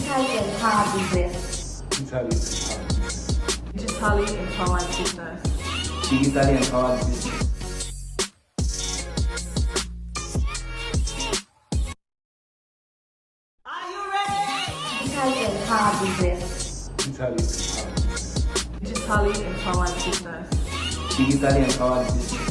Digitally empowered business. Digitally empowered business. Digitally empowered business. Are you ready? Digitally empowered business. Digitally empowered business. Digitally empowered business.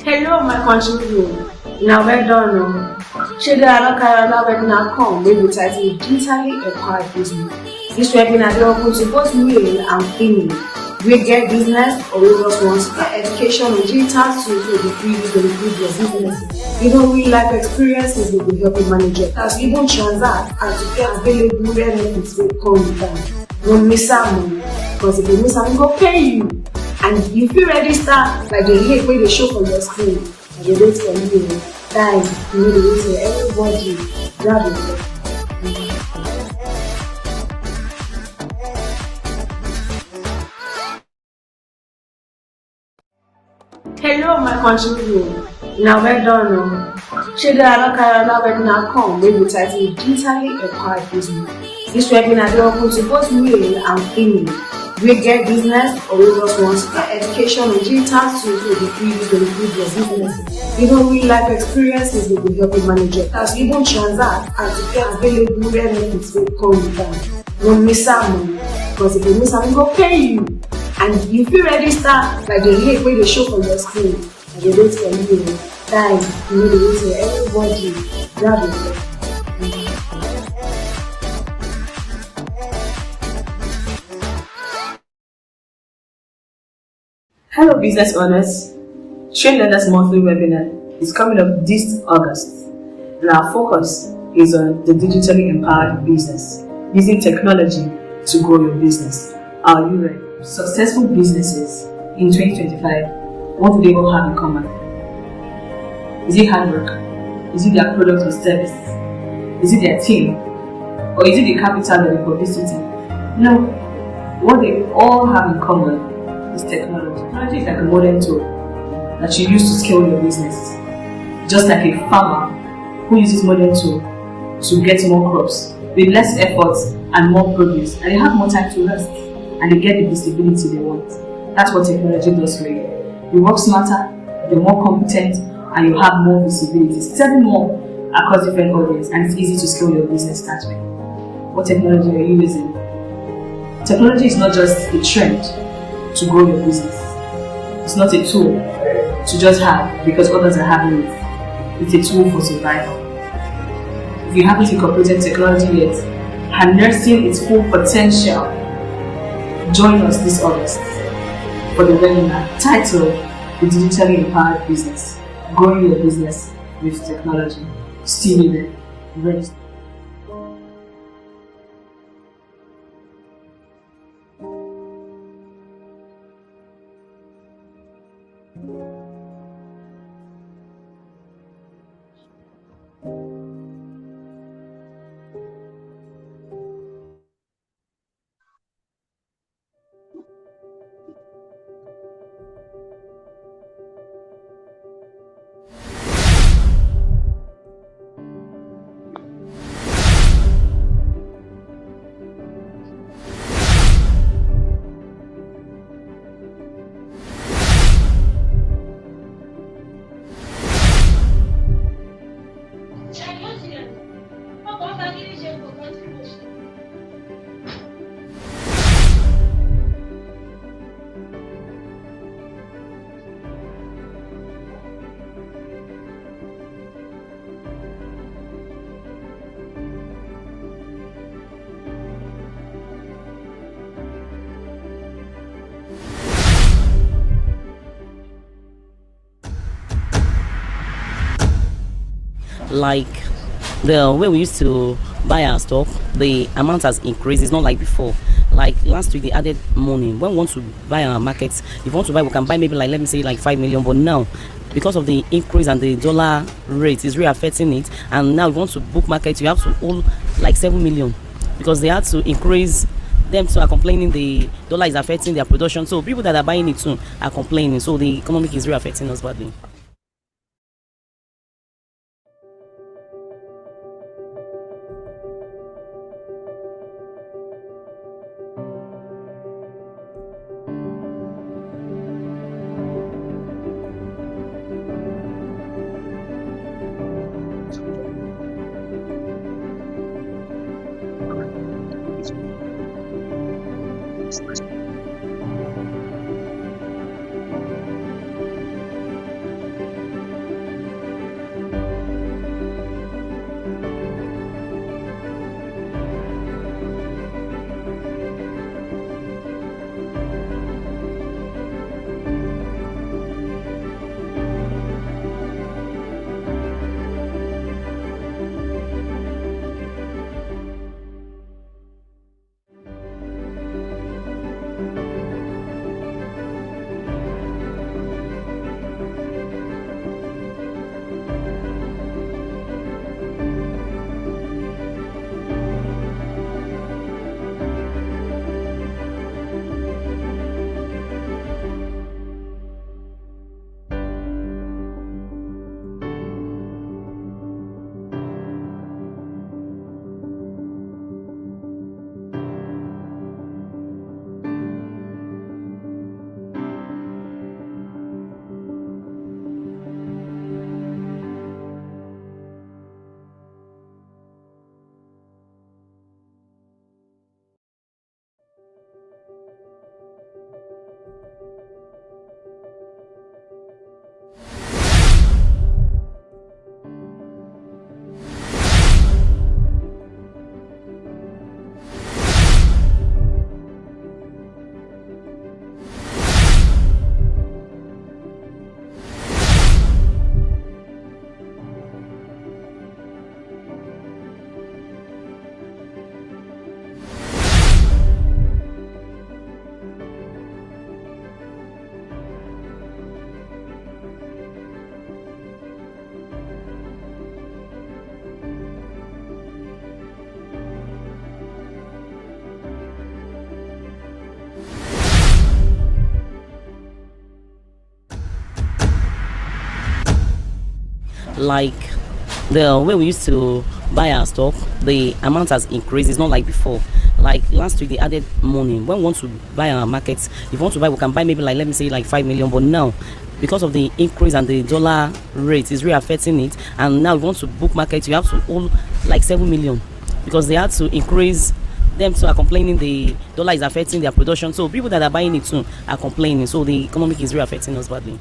Hello, my country people. Now well done. Should I not carry on webinar come with the title Digitally Empowered Business? This webinar is open to both male and female. We get business or we just want to get education on digital tools to improve your business. Even real life experiences will be helping manage it. As even transact and to get available benefits will come with them. Don't miss out, because if you miss out, we go pay you. And if you register like the link where they show on your screen, and they wait for you, guys, you need to wait for everybody. Grab it. Hello, my country people. Now well done. Should I not carry on webinar come with the title Digitally Empowered Business? This webinar is open to both male and female. We get business or we just want to get education on digital tools to improve your business. Even real life experiences will be helping manage it. As even transact and to get available benefits will come with them. Don't miss out, because if you miss out, we go pay you. And if you register like the link where they show on your screen, and they wait for you, guys, you need to wait for everybody. Grab it. Hello, business owners. Train Learners Monthly Webinar is coming up this August, and our focus is on the digitally empowered business, using technology to grow your business. Are you ready? Successful businesses in 2025, what do they all have in common? Is it hard work? Is it their product or service? Is it their team? Or is it the capital or the publicity? No. What they all have in common is technology. Technology is like a modern tool that you use to scale your business. Just like a farmer who uses modern tool to get more crops with less effort and more produce, and they have more time to rest, and they get the visibility they want. That's what technology does for you. You work smarter, you're more competent, and you have more visibility, serving more across different audiences, and it's easy to scale your business that way. What technology are you using? Technology is not just a trend to grow your business. It's not a tool to just have because others are having it. It's a tool for survival. If you haven't incorporated technology yet, harnessing its full potential, join us this August for the webinar titled The Digitally Empowered Business, Growing Your Business with Technology. See you there. Register. Like the way we used to buy our stock, the amount has increased. It's not like before. Like last week they added money. When we want to buy our markets, if you want to buy, we can buy maybe like, let me say, like 5 million. But now, because of the increase and the dollar rate is really affecting it, and now if you want to book market, you have to hold like 7 million, because they had to increase them too are complaining the dollar is affecting their production. So people that are buying it too are complaining. So the economic is really affecting us badly. Like the way we used to buy our stock, the amount has increased. It's not like before. Like last week they added money. When we want to buy our markets, if we want to buy, we can buy maybe like, let me say, like 5 million. But now, because of the increase and the dollar rate is really affecting it, and now if you want to book market, you have to hold like 7 million because they had to increase. Them too are complaining the dollar is affecting their production. So people that are buying it too are complaining. So the economic is really affecting us badly.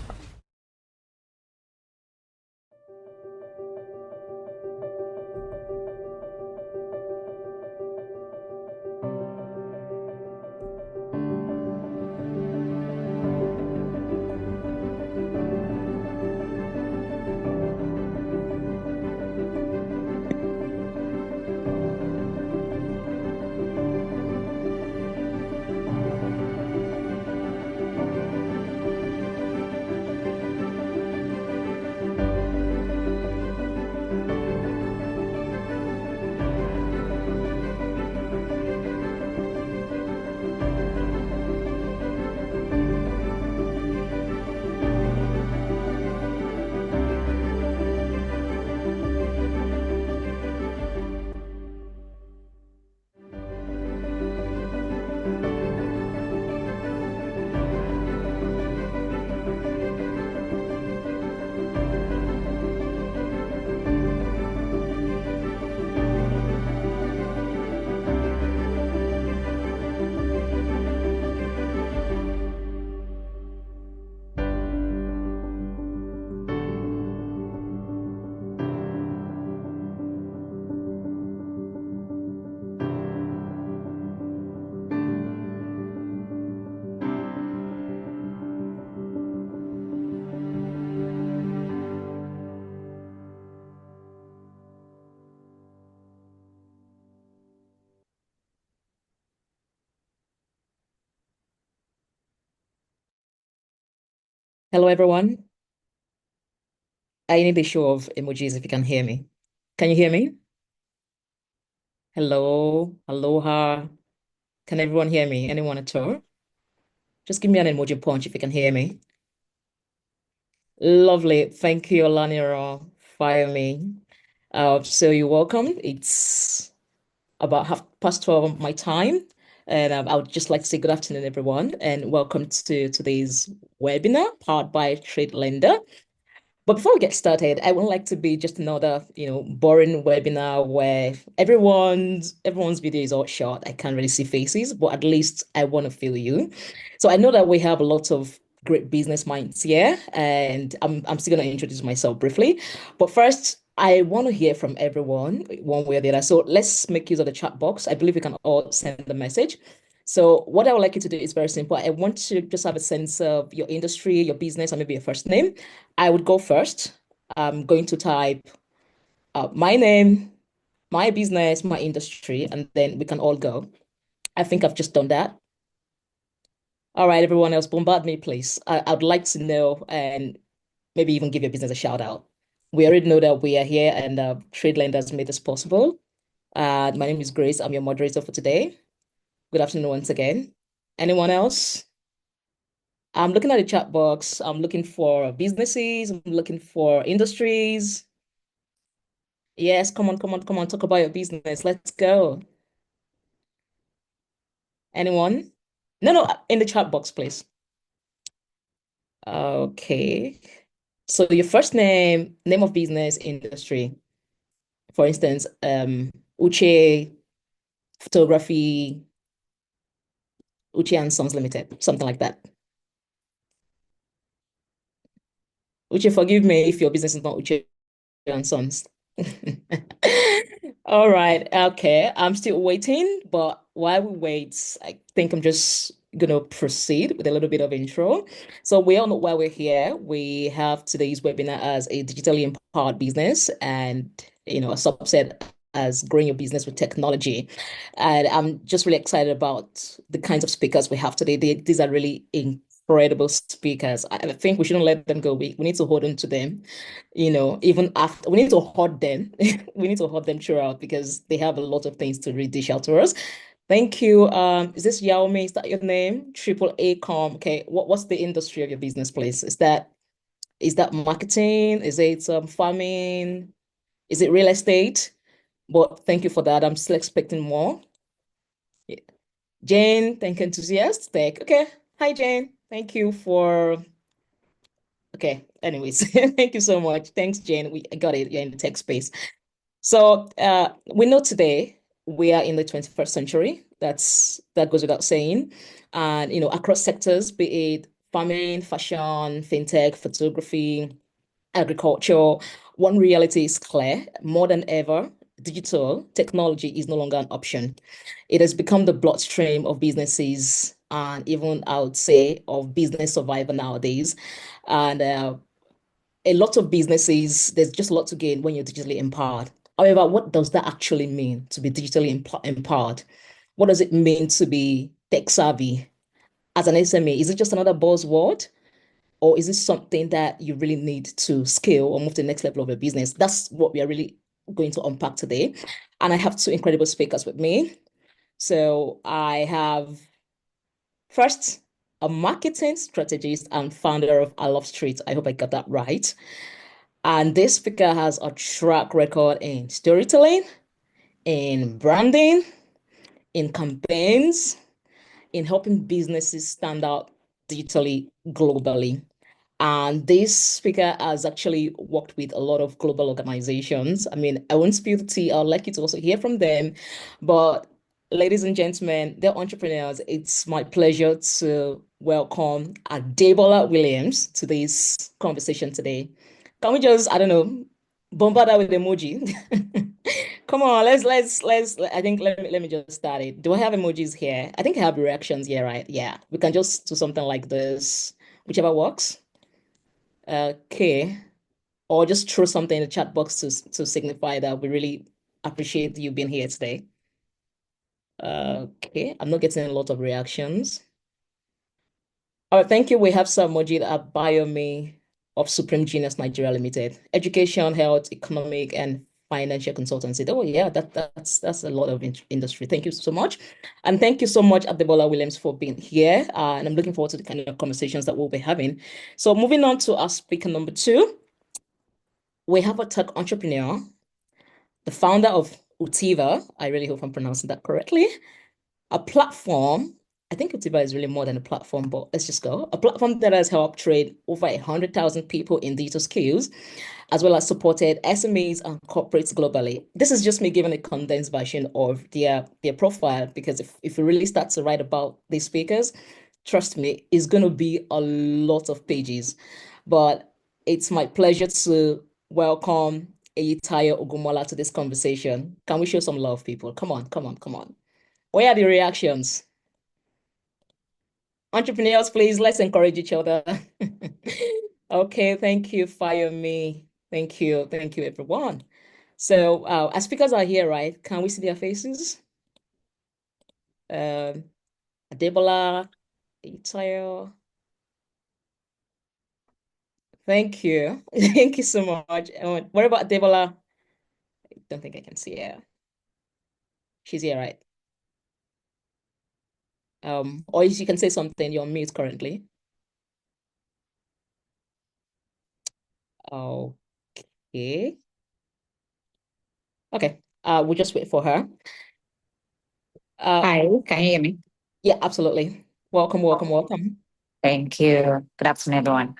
Hello, everyone. I need a show of emojis if you can hear me. Can you hear me? Hello, aloha. Can everyone hear me? Anyone at all? Just give me an emoji punch if you can hear me. Lovely. Thank you, Olaniro. Fire me. So you're welcome. It's about 12:30 of my time. And I would just like to say good afternoon, everyone, and welcome to today's webinar powered by TradeLender. But before we get started, I wouldn't like to be just another, boring webinar where everyone's video is all short. I can't really see faces, but at least I want to feel you. So I know that we have a lot of great business minds here, and I'm still going to introduce myself briefly. But first, I want to hear from everyone, one way or the other. So let's make use of the chat box. I believe we can all send the message. So what I would like you to do is very simple. I want to just have a sense of your industry, your business, and maybe your first name. I would go first. I'm going to type my name, my business, my industry, and then we can all go. I think I've just done that. All right, everyone else, bombard me, please. I'd like to know and maybe even give your business a shout out. We already know that we are here and TradeLender has made this possible. My name is Grace. I'm your moderator for today. Good afternoon once again. Anyone else? I'm looking at the chat box. I'm looking for businesses. I'm looking for industries. Yes, come on, talk about your business. Let's go. Anyone? No, in the chat box, please. Okay. So your first name of business, industry. For instance, Uche Photography, Uche and Sons Limited, something like that. Uche, forgive me if your business is not Uche and Sons. All right. Okay. I'm still waiting, but while we wait, I think I'm just gonna proceed with a little bit of intro. So we all know why we're here. We have today's webinar as a digitally empowered business and a subset as growing your business with technology. And I'm just really excited about the kinds of speakers we have today. These are really incredible speakers. I think we shouldn't let them go. We need to hold on to them, even after we need to hold them. We need to hold them throughout because they have a lot of things to really dish out to us. Thank you. Is this Yaomi? Is that your name? Triple A Com. Okay. What's the industry of your business, please? Is that marketing? Is it farming? Is it real estate? But thank you for that. I'm still expecting more. Yeah. Jane, thank you, enthusiast. Okay. Hi, Jane. Thank you for. Okay. Anyways, thank you so much. Thanks, Jane. I got it. You're in the tech space. So we know today we are in the 21st century. That goes without saying. And across sectors, be it farming, fashion, fintech, photography, agriculture, one reality is clear. More than ever, digital technology is no longer an option. It has become the bloodstream of businesses and even, I would say, of business survival nowadays. And a lot of businesses, there's just a lot to gain when you're digitally empowered. However, what does that actually mean to be digitally empowered? What does it mean to be tech savvy as an SME? Is it just another buzzword? Or is it something that you really need to scale or move to the next level of your business? That's what we are really going to unpack today. And I have two incredible speakers with me. So I have first a marketing strategist and founder of I Love Street. I hope I got that right. And this speaker has a track record in storytelling, in branding, in campaigns, in helping businesses stand out digitally, globally. And this speaker has actually worked with a lot of global organizations. I mean, I won't spill the tea. I'd like you to also hear from them. But ladies and gentlemen, they're entrepreneurs. It's my pleasure to welcome Adebola Williams to this conversation today. Can we just, I don't know, bombard that with emoji? Come on, let's I think let me just start it. Do I have emojis here? I think I have reactions here, right? Yeah. We can just do something like this, whichever works. Okay. Or just throw something in the chat box to signify that we really appreciate you being here today. Okay, I'm not getting a lot of reactions. All right, thank you. We have some emoji Abayomi of Supreme Genius Nigeria Limited. Education, health, economic, and financial consultancy. Oh yeah, that's a lot of industry. Thank you so much, and thank you so much, Adebola Williams, for being here. And I'm looking forward to the kind of conversations that we'll be having. So moving on to our speaker number 2, we have a tech entrepreneur, the founder of Utiva. I really hope I'm pronouncing that correctly. A platform. I think Utiva is really more than a platform, but let's just go. A platform that has helped train over 100,000 people in digital skills, as well as supported SMEs and corporates globally. This is just me giving a condensed version of their profile, because if we really start to write about these speakers, trust me, it's going to be a lot of pages. But it's my pleasure to welcome Eyitayo Ogumola to this conversation. Can we show some love, people? Come on, come on, come on. Where are the reactions? Entrepreneurs, please, let's encourage each other. Okay, thank you, Fire-Me. Thank you, everyone. So our speakers are here, right? Can we see their faces? Adebola, Eyitayo. Thank you. Thank you so much. What about Adebola? I don't think I can see her. She's here, right? Or you can say something, you're on mute currently. Okay. Okay. We'll just wait for her. Hi, can you hear me? Yeah, absolutely. Welcome, welcome, welcome. Thank you. Good afternoon, everyone.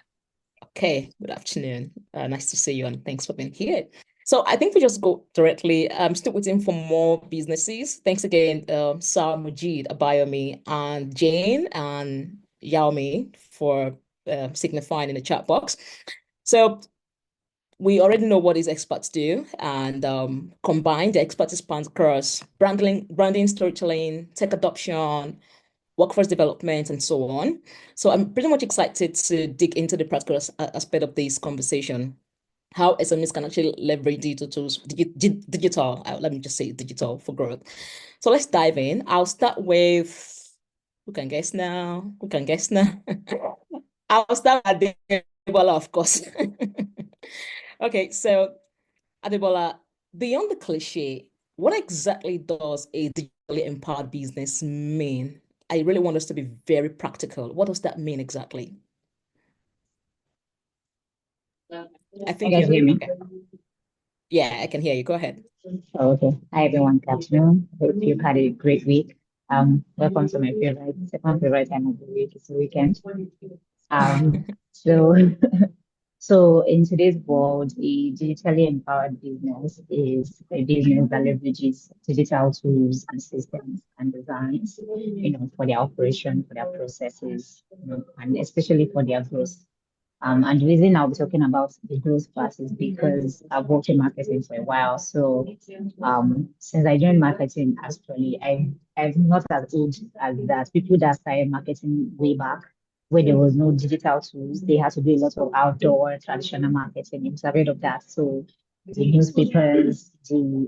Okay, good afternoon. Nice to see you, and thanks for being here. So I think we just go directly. I'm still waiting for more businesses. Thanks again, Sar Mujid, Abayomi, and Jane and Yaomi for signifying in the chat box. So we already know what these experts do, and combined, the expertise spans across branding, storytelling, tech adoption, workforce development, and so on. So I'm pretty much excited to dig into the practical aspect of this conversation. How SMEs can actually leverage digital tools, let me just say digital for growth. So let's dive in. I'll start with, who can guess now? Who can guess now? I'll start with Adebola, of course. Okay, so Adebola, beyond the cliche, what exactly does a digitally empowered business mean? I really want us to be very practical. What does that mean exactly? I think You guys hear me? okay. Yeah, I can hear you. Go ahead. Oh, okay. Hi, everyone. Good afternoon. Hope you've had a great week. Welcome to my second favorite time of the week. It's the weekend. So, so in today's world, a digitally empowered business is a business that leverages digital tools and systems and designs, for their operation, for their processes, and especially for their growth. And the reason I'll be talking about the growth part is because I've worked in marketing for a while. So since I joined marketing, actually, I'm not as old as that. People that started marketing way back, where there was no digital tools, they had to do a lot of outdoor traditional marketing. You've heard of that. So the newspapers, the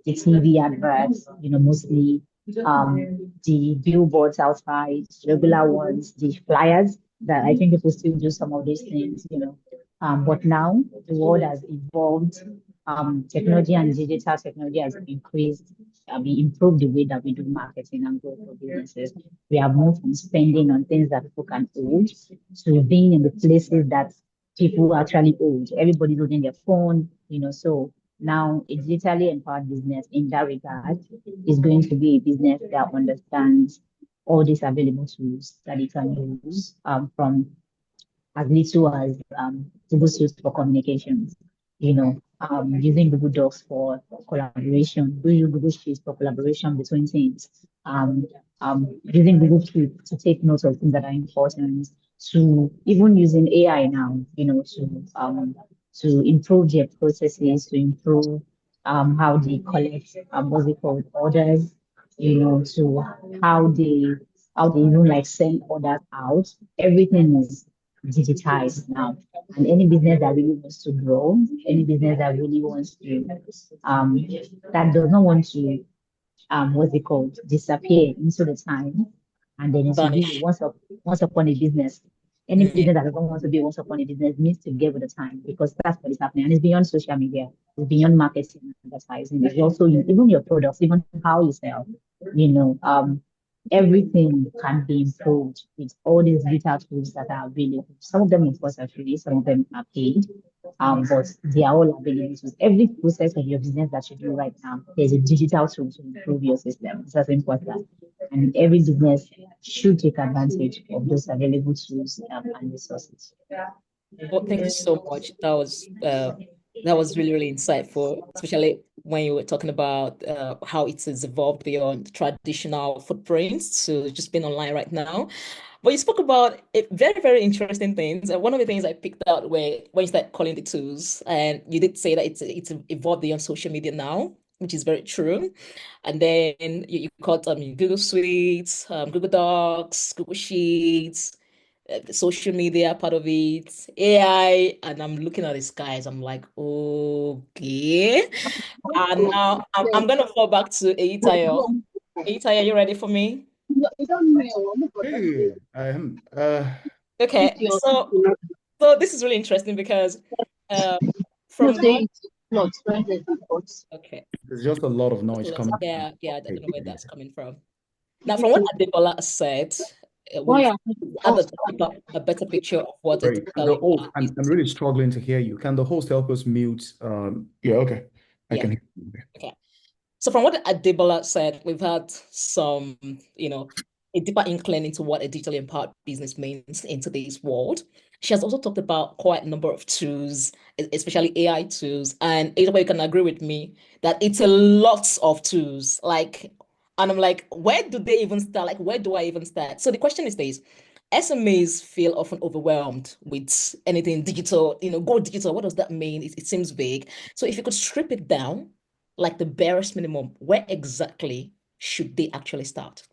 TV adverts, mostly the billboards outside, regular ones, the flyers that I think people still do some of these things, But now the world has evolved. Technology and digital technology has increased. We improved the way that we do marketing and growth for businesses. We have moved from spending on things that people can hold to being in the places that people actually hold. Everybody's holding their phone, So now a digitally empowered business in that regard is going to be a business that understands all these available tools that it can use from as little as Google Suite for communications, using Google Docs for collaboration, using Google Sheets for collaboration between teams, using Google Keep to take notes of things that are important, to even using AI now, to improve their processes, to improve how they collect what's it called, orders, to how they even like send orders out. Everything is digitized now. And any business that really wants to grow, any business that really wants to that does not want to what's it called, disappear into the time, and then it's really once upon a business Any Mhm. business that doesn't want to be once upon a business needs to get with the time because that's what is happening. And it's beyond social media, it's beyond marketing and advertising. It's also even your products, even how you sell, you know, everything can be improved with all these digital tools that are available. Some of them, of course, are free, some of them are paid, but they are all available. So every process of your business that you do right now, there's a digital tool to improve your system. It's as important. And every business should take advantage of those available tools and resources. Well, thank you so much. That was really, really insightful, especially when you were talking about how it has evolved beyond traditional footprints to just being online right now. But you spoke about very, very interesting things. And one of the things I picked out were when you start calling the tools, and you did say that it's evolved beyond social media now, which is very true. And then you called Google Suites, Google Docs, Google Sheets, the social media part of it, AI, and I'm looking at the skies. I'm like, okay. And now I'm gonna fall back to Eitayo. Eitayo, you ready for me? Hey, I am. Okay, so this is really interesting because uh, from what okay, There's just a lot of noise coming. yeah, I don't know where that's coming from. Now, from what Adebola said, we've had a better picture of what a Sorry, can digital the host, impact I'm is. really struggling to hear you. Can the host help us mute? Yeah, okay. I Yeah. can hear you. Okay. So from what Adebola said, we've had some, a deeper inkling into what a digitally empowered business means in today's world. She has also talked about quite a number of tools, especially AI tools. And either way, you can agree with me that it's a lot of tools. And I'm like, where do they even start? Like, where do I even start? So the question is this. SMEs feel often overwhelmed with anything digital, go digital. What does that mean? It seems vague. So if you could strip it down, like the barest minimum, where exactly should they actually start?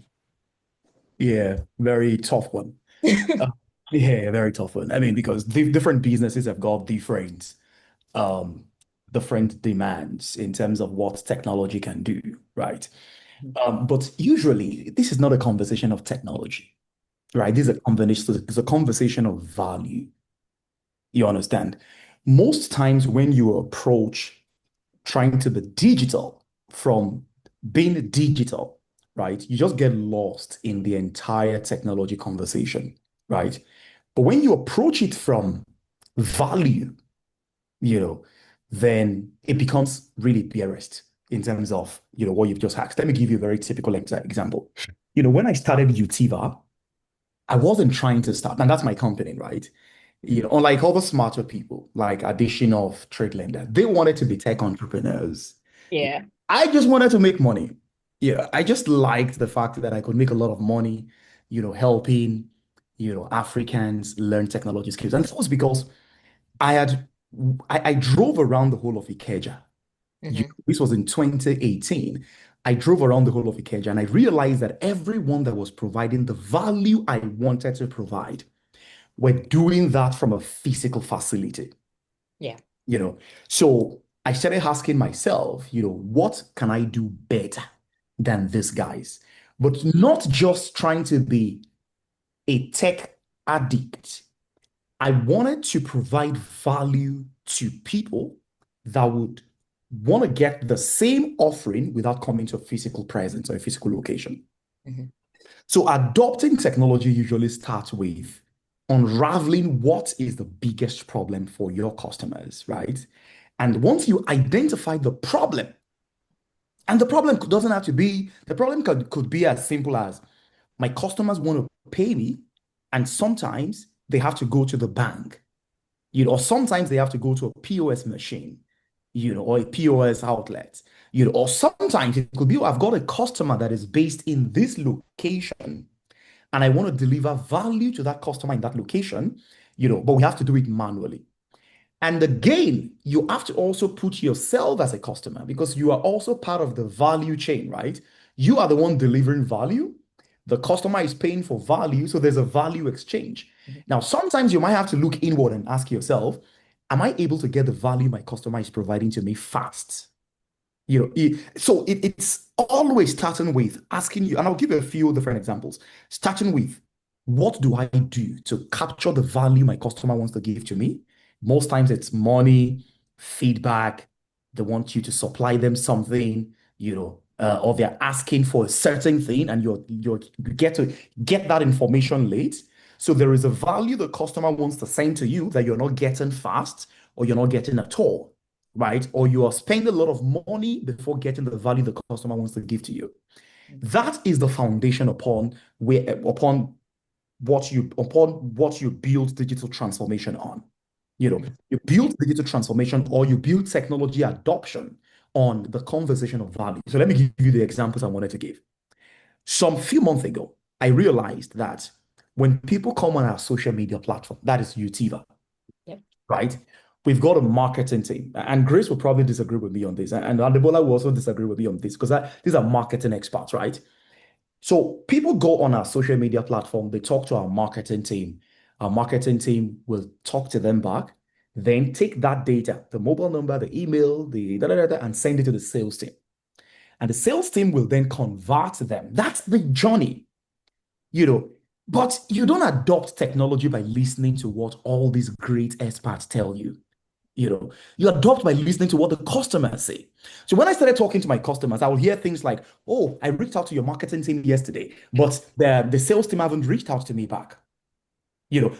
Yeah, very tough one. Uh, yeah, very tough one. I mean, because different businesses have got um, different demands in terms of what technology can do, right? But usually, this is not a conversation of technology, right? This is a conversation, it's a conversation of value. You understand? Most times when you approach trying to be digital from being digital, right? You just get lost in the entire technology conversation, right? But when you approach it from value, you know, then it becomes really barest in terms of, what you've just asked. Let me give you a very typical example. When I started Utiva, I wasn't trying to start, and that's my company, right? Unlike other smarter people, like Addition of Trade Lender, they wanted to be tech entrepreneurs. Yeah. I just wanted to make money. Yeah, I just liked the fact that I could make a lot of money, helping, Africans learn technology skills. And that was because I had I drove around the whole of Ikeja. Mhm. This was in 2018. I drove around the whole of Ikeja and I realized that everyone that was providing the value I wanted to provide were doing that from a physical facility. Yeah. you know. So I started asking myself, what can I do better than these guys? But not just trying to be a tech addict. I wanted to provide value to people that would want to get the same offering without coming to a physical presence or a physical location. Mhm. So adopting technology usually starts with unraveling what is the biggest problem for your customers, right? And once you identify the problem, and the problem doesn't have to be, the problem could be as simple as my customers want to pay me, and sometimes they have to go to the bank, or sometimes they have to go to a POS machine, or a POS outlet, or sometimes it could be, I've got a customer that is based in this location and I want to deliver value to that customer in that location, but we have to do it manually. And again, you have to also put yourself as a customer because you are also part of the value chain, right? You are the one delivering value. The customer is paying for value. So there's a value exchange. Mhm. Now, sometimes you might have to look inward and ask yourself, am I able to get the value my customer is providing to me fast? It's always starting with asking you, and I'll give you a few different examples. Starting with, what do I do to capture the value my customer wants to give to me? Most times it's money, feedback. They want you to supply them something, or they're asking for a certain thing, and you get to get that information late. So there is a value the customer wants to send to you that you're not getting fast or you're not getting at all, right? Or you are spending a lot of money before getting the value the customer wants to give to you. That is the foundation upon what you build digital transformation on. You build digital transformation or you build technology adoption on the conversation of value. So let me give you the examples I wanted to give. Some few months ago, I realized that when people come on our social media platform, that is Utiva, Yep. right? We've got a marketing team, and Grace will probably disagree with me on this, and Adebola will also disagree with me on this because these are marketing experts, right? So people go on our social media platform, they talk to our marketing team. Our marketing team will talk to them back, then take that data, the mobile number, the email, the da, da, da, da, and send it to the sales team. And the sales team will then convert them. That's the journey, But you don't adopt technology by listening to what all these great experts tell you. You adopt by listening to what the customers say. So when I started talking to my customers, I would hear things like, "Oh, I reached out to your marketing team yesterday, but the sales team haven't reached out to me back."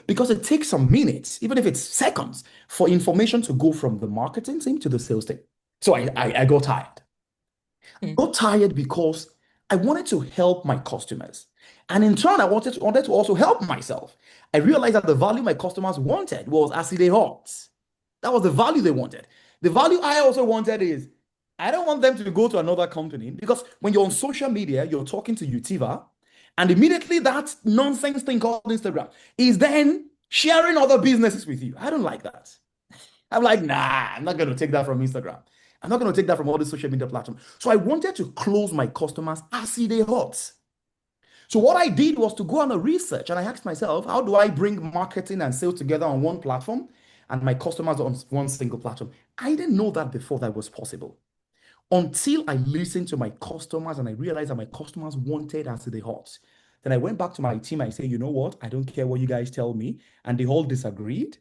Because it takes some minutes, even if it's seconds, for information to go from the marketing team to the sales team. So I got tired. Mm. Got tired because I wanted to help my customers. And in turn, I wanted to also help myself. I realized that the value my customers wanted was acid hot. That was the value they wanted. The value I also wanted is I don't want them to go to another company because when you're on social media, you're talking to Utiva, and immediately that nonsense thing called Instagram is then sharing other businesses with you. I don't like that. I'm like, nah, I'm not going to take that from Instagram. I'm not going to take that from all the social media platforms. So I wanted to close my customers as they hot. So what I did was to go on a research and I asked myself, how do I bring marketing and sales together on one platform and my customers on one single platform? I didn't know that before that was possible until I listened to my customers and I realized that my customers wanted as they hot. Then I went back to my team. I said, you know what? I don't care what you guys tell me. And they all disagreed.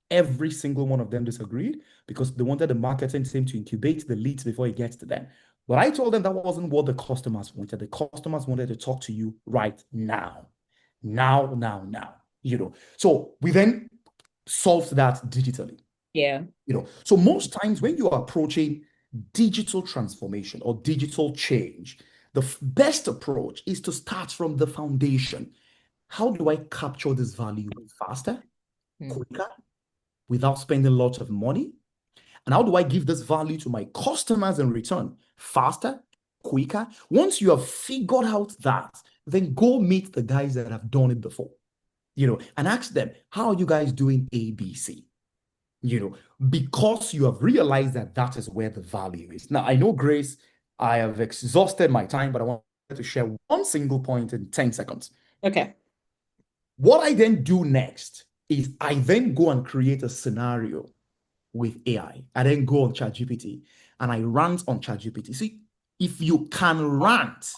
Every single one of them disagreed because they wanted the marketing team to incubate the leads before it gets to them. But I told them that wasn't what the customers wanted. The customers wanted to talk to you right now. Now. So we then solved that digitally. Yeah. So most times when you are approaching digital transformation or digital change, the best approach is to start from the foundation. How do I capture this value faster, quicker, without spending lots of money? And how do I give this value to my customers in return? Faster, quicker. Once you have figured out that, then go meet the guys that have done it before, and ask them, how are you guys doing ABC? Because you have realized that that is where the value is. Now, I know, Grace, I have exhausted my time, but I want to share one single point in 10 seconds. Okay. What I then do next is I then go and create a scenario with AI. I then go on ChatGPT and I rant on ChatGPT. See, if you can rant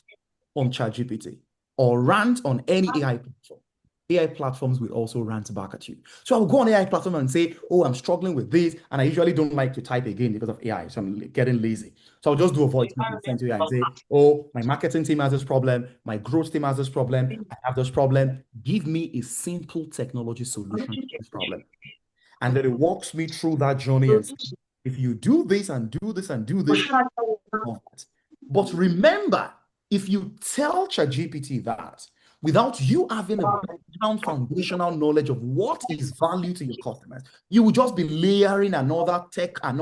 on ChatGPT or rant on any AI platforms will also rant back at you. So I'll go on AI platform and say, oh, I'm struggling with this. And I usually don't like to type again because of AI. So I'm getting lazy. So I'll just do a voice note and send to AI and say, oh, my marketing team has this problem. My growth team has this problem. I have this problem. Give me a simple technology solution to this problem. And then it walks me through that journey and says, if you do this and do this and do this, but remember, if you tell ChatGPT that without you having a background foundational knowledge of what is value to your customers, you will just be layering another tech, on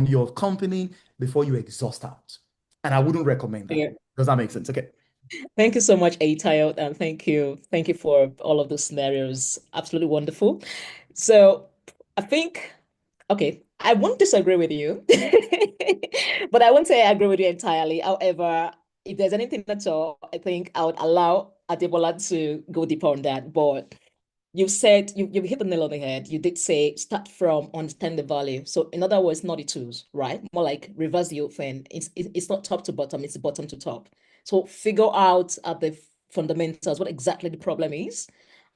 your company before you exhaust out. And I wouldn't recommend that. Yeah. Does that make sense? Okay. Thank you so much, Aitayo, and thank you for all of those scenarios. Absolutely wonderful. So I think, okay, I won't disagree with you, but I won't say I agree with you entirely. However, if there's anything at all, I think I would allow Adebola to go deeper on that. But you said you've hit the nail on the head. You did say start from understand the value. So in other words, not the tools, right? More like reverse the whole thing. It's not top to bottom, it's bottom to top. So figure out at the fundamentals, what exactly the problem is,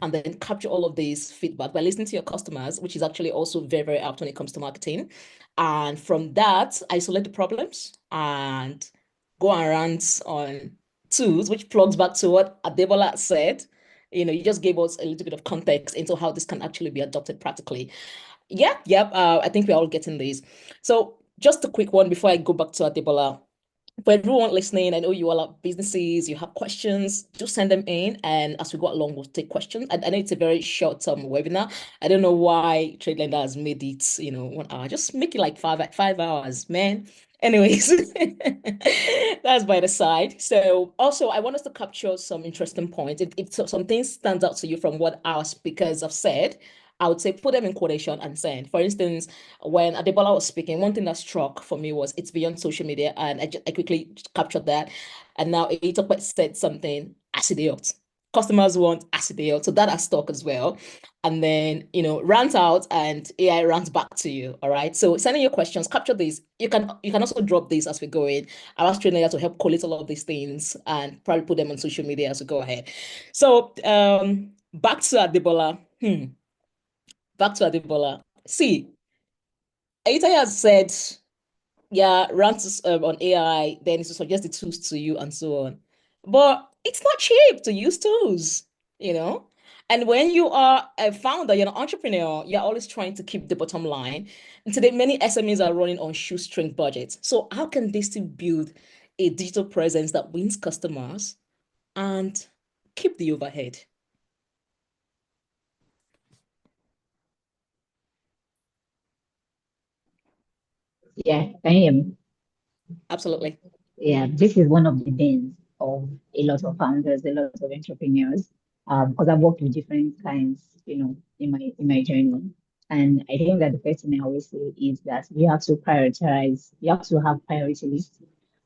and then capture all of this feedback by listening to your customers, which is actually also very, very apt when it comes to marketing. And from that, isolate the problems and go and rant on tools, which plugs back to what Adebola said. You just gave us a little bit of context into how this can actually be adopted practically. Yeah, yep. I think we're all getting this. So just a quick one before I go back to Adebola. For everyone listening, I know you all have businesses, you have questions, do send them in. And as we go along, we'll take questions. I know it's a very short-term webinar. I don't know why TradeLender has made it, 1 hour. Just make it like 5 hours, man. Anyways, that's by the side. So also, I want us to capture some interesting points. If something stands out to you from what our speakers have said, I would say put them in quotation and send. For instance, when Adebola was speaking, one thing that struck for me was it's beyond social media, and I quickly captured that. And now Itokwe said something, Asidiot. Customers want Asidiot, so that has stuck as well. And then, rant out and AI rants back to you. All right. So sending your questions, capture these. You can also drop these as we go in. I'll ask TradeLender to help collate all of these things and probably put them on social media as we go ahead. So back to Adebola. Back to Adebola. See, Aita has said, yeah, rants on AI, then it's to suggest the tools to you and so on. But it's not cheap to use tools, And when you are a founder, you're an entrepreneur, you're always trying to keep the bottom line. And today, many SMEs are running on shoestring budgets. So how can they still build a digital presence that wins customers and keep the overhead? Yeah, can you hear me? Absolutely. Yeah, this is one of the bins of a lot of founders, a lot of entrepreneurs. Because I've worked with different kinds, in my journey. And I think that the first thing I always say is that you have to prioritize, you have to have priority lists.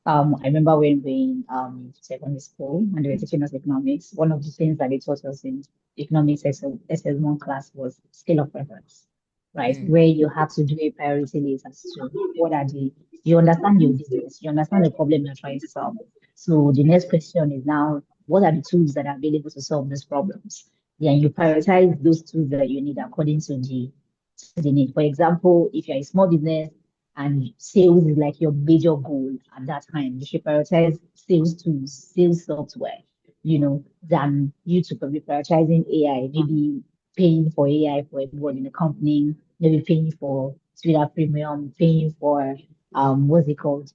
I remember when we in secondary school and they were teaching us economics, one of the things that they taught us in economics SS1 class was scale of preference, right? Where you have to do a priority list as to what are you understand your business, you understand the problem you're trying to solve. So the next question is now, what are the tools that are available to solve these problems? Then you prioritize those tools that you need according to the need. For example, if you're a small business and sales is like your major goal at that time, you should prioritize sales tools, sales software, than you to be prioritizing AI, maybe paying for AI for everyone in the company, maybe paying for Twitter Premium, paying for what's it called?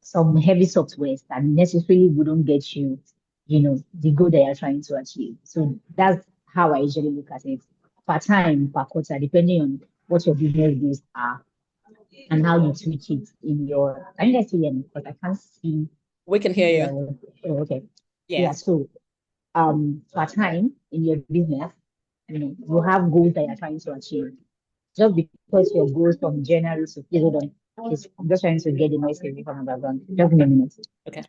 Some heavy softwares that necessarily wouldn't get you, the goal that you're trying to achieve. So that's how I usually look at it. Per time, per quarter, depending on what your business goals are and how you tweak it in your. Can you guys see me? Because I can't see. We can hear you. Oh, okay. Yeah. So per time in your business, you have goals that you're trying to achieve. Just because your goals from January to hold on. I'm just trying to get the noise away from the background. Just give me a minute. Okay.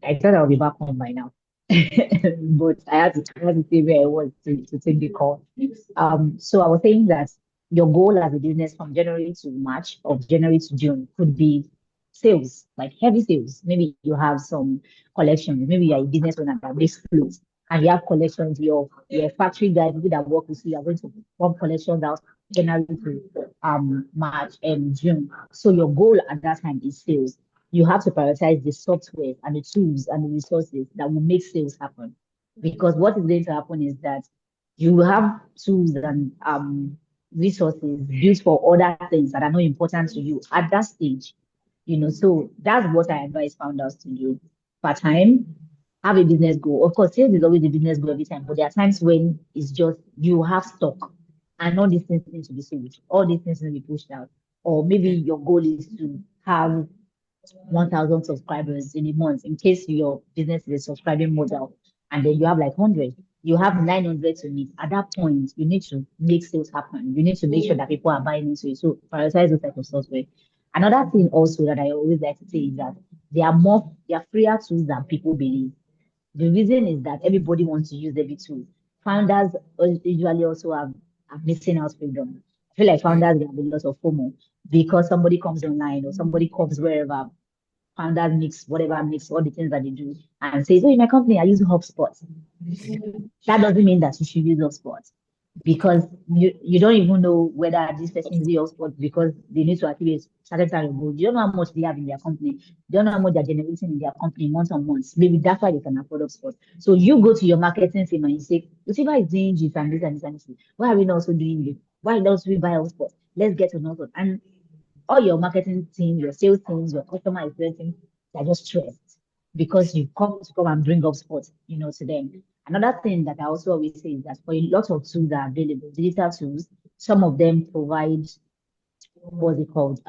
I thought I'll be back home by now. But I had to see where I was to take the call. So I was saying that your goal as a business from January to March, or January to June, could be sales, like heavy sales. Maybe you have some collections. Maybe you're a business owner that makes clothes, and you have collections. Your factory guys, people that work with you, are going to form collections out January to March and June. So your goal at that time is sales. You have to prioritize the software and the tools and the resources that will make sales happen. Because what is going to happen is that you will have tools and resources built for other things that are not important to you at that stage. So that's what I advise founders to do. Per time, have a business goal. Of course, sales is always a business goal every time, but there are times when it's just you have stock and all these things need to be sold, all these things need to be pushed out. Or maybe your goal is to have 1,000 subscribers in a month in case your business is a subscribing model, and then you have like 100, you have 900 to meet. At that point, you need to make sales happen. You need to make sure that people are buying into it. So prioritize those type of software. Another thing also that I always like to say is that there are freer tools than people believe. The reason is that everybody wants to use every tool. Founders usually also are missing out freedom. I feel like founders have a lot of FOMO because somebody comes online or somebody comes wherever, founders mix whatever mix all the things that they do and says, "Oh, in my company, I use HubSpot." That doesn't mean that you should use HubSpot because you don't even know whether this person is HubSpot because they need to achieve a certain kind of goal. You don't know how much they have in their company. You don't know how much they're generating in their company month on month. Maybe that's why they can afford HubSpot. So you go to your marketing team and you say, "Utiva is doing this and this and this and this. Why are we not also doing it? Why don't we buy HubSpot? Let's get to HubSpot." And all your marketing team, your sales teams, your customer experience team, they're just stressed because you come and bring up sports, to them. Another thing that I also always say is that for a lot of tools that are available, digital tools, some of them provide what's it called?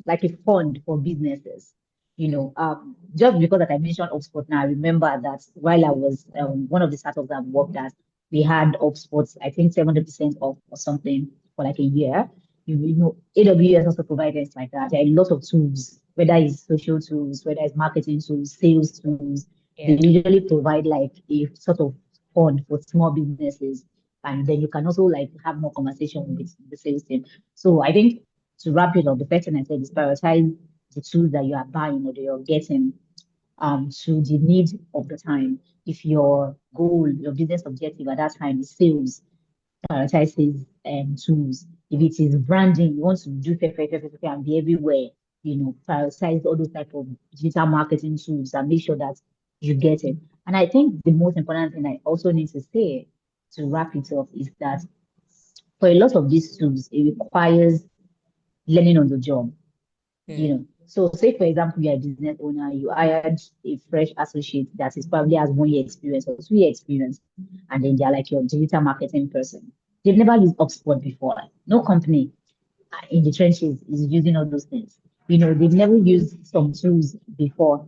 Like a fund for businesses. Just because that I mentioned HubSpot now, I remember that while I was one of the startups I've worked at, we had HubSpot, I think 70% off or something for like a year. AWS also provides things like that. There are a lot of tools, whether it's social tools, whether it's marketing tools, sales tools. They usually provide like a sort of fund for small businesses. And then you can also like have more conversation with the sales team. So I think to wrap it up, the first thing I said is prioritize the tools that you are buying or that you're getting to the need of the time. If your goal, your business objective at that time is sales, prioritize sales tools. If it is branding, you want to do perfect and be everywhere, prioritize all those type of digital marketing tools and make sure that you get it. And I think the most important thing I also need to say to wrap it up is that for a lot of these tools, it requires learning on the job. So say for example, you're a business owner, you hired a fresh associate that is probably has 1 year experience or 2 year experience, and then they're like your digital marketing person. They've never used HubSpot before. No company in the trenches is using all those things. They've never used some tools before.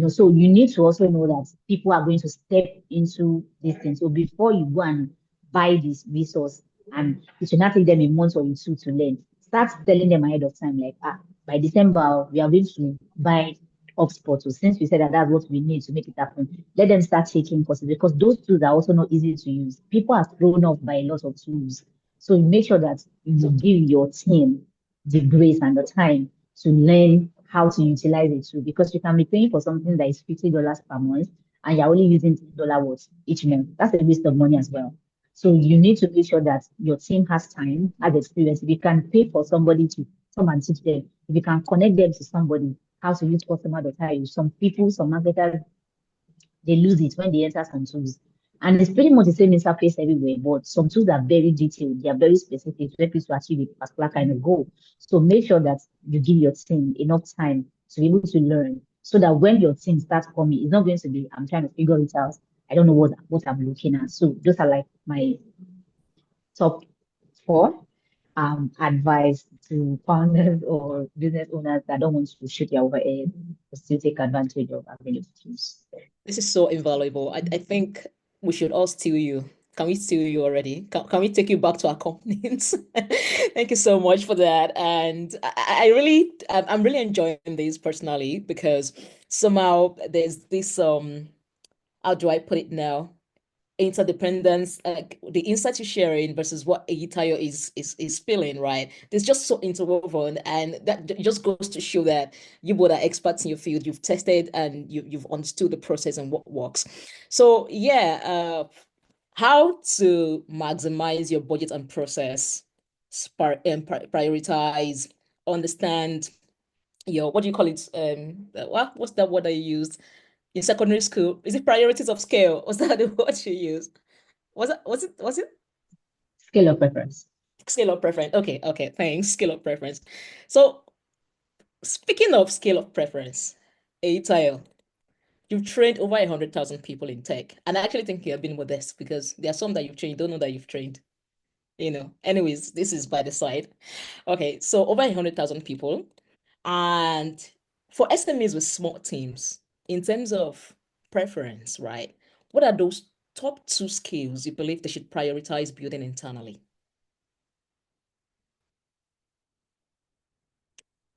So you need to also know that people are going to step into this thing. So before you go and buy this resource, and it should not take them a month or two to learn, start telling them ahead of time, like, by December, we are going to buy HubSpot. So since we said that that's what we need to make it happen, let them start taking courses because those tools are also not easy to use. People are thrown off by a lot of tools. So you make sure that you give your team the grace and the time to learn how to utilize it too, because you can be paying for something that is $50 per month and you're only using $10 each month. That's a waste of money as well. So you need to make sure that your team has time, has experience. If you can pay for somebody to come and teach them, if you can connect them to somebody, how to use customer.io. Some people, some marketers, they lose it when they enter some tools. And it's pretty much the same interface everywhere, but some tools are very detailed. They are very specific to help you to achieve a particular kind of goal. So make sure that you give your team enough time to be able to learn so that when your team starts coming, it's not going to be, I'm trying to figure it out. I don't know what I'm looking at. So those are like my top 4 advice to founders or business owners that don't want to shoot their overhead but still take advantage of available tools. This is so invaluable. I think we should all steal you. Can we steal you already? Can we take you back to our companies? Thank you so much for that. And I'm really enjoying this personally because somehow there's this how do I put it now? Interdependence, like the insights you're sharing versus what Eyitayo is feeling, right? It's just so interwoven, and that just goes to show that you both are experts in your field. You've tested and you've understood the process and what works. So yeah, how to maximize your budget and process, prioritize, understand your, what do you call it? What's that word I used in secondary school? Is it priorities of scale? Was that the word you used? Was it Scale of preference. Scale of preference? Okay, thanks. Scale of preference. So speaking of scale of preference, Eyitayo, you've trained over 100,000 people in tech. And I actually think you're being modest because there are some that you've trained, don't know that you've trained. Anyways, this is by the side. Okay, so over 100,000 people. And for SMEs with small teams, in terms of preference, right? What are those top 2 skills you believe they should prioritize building internally?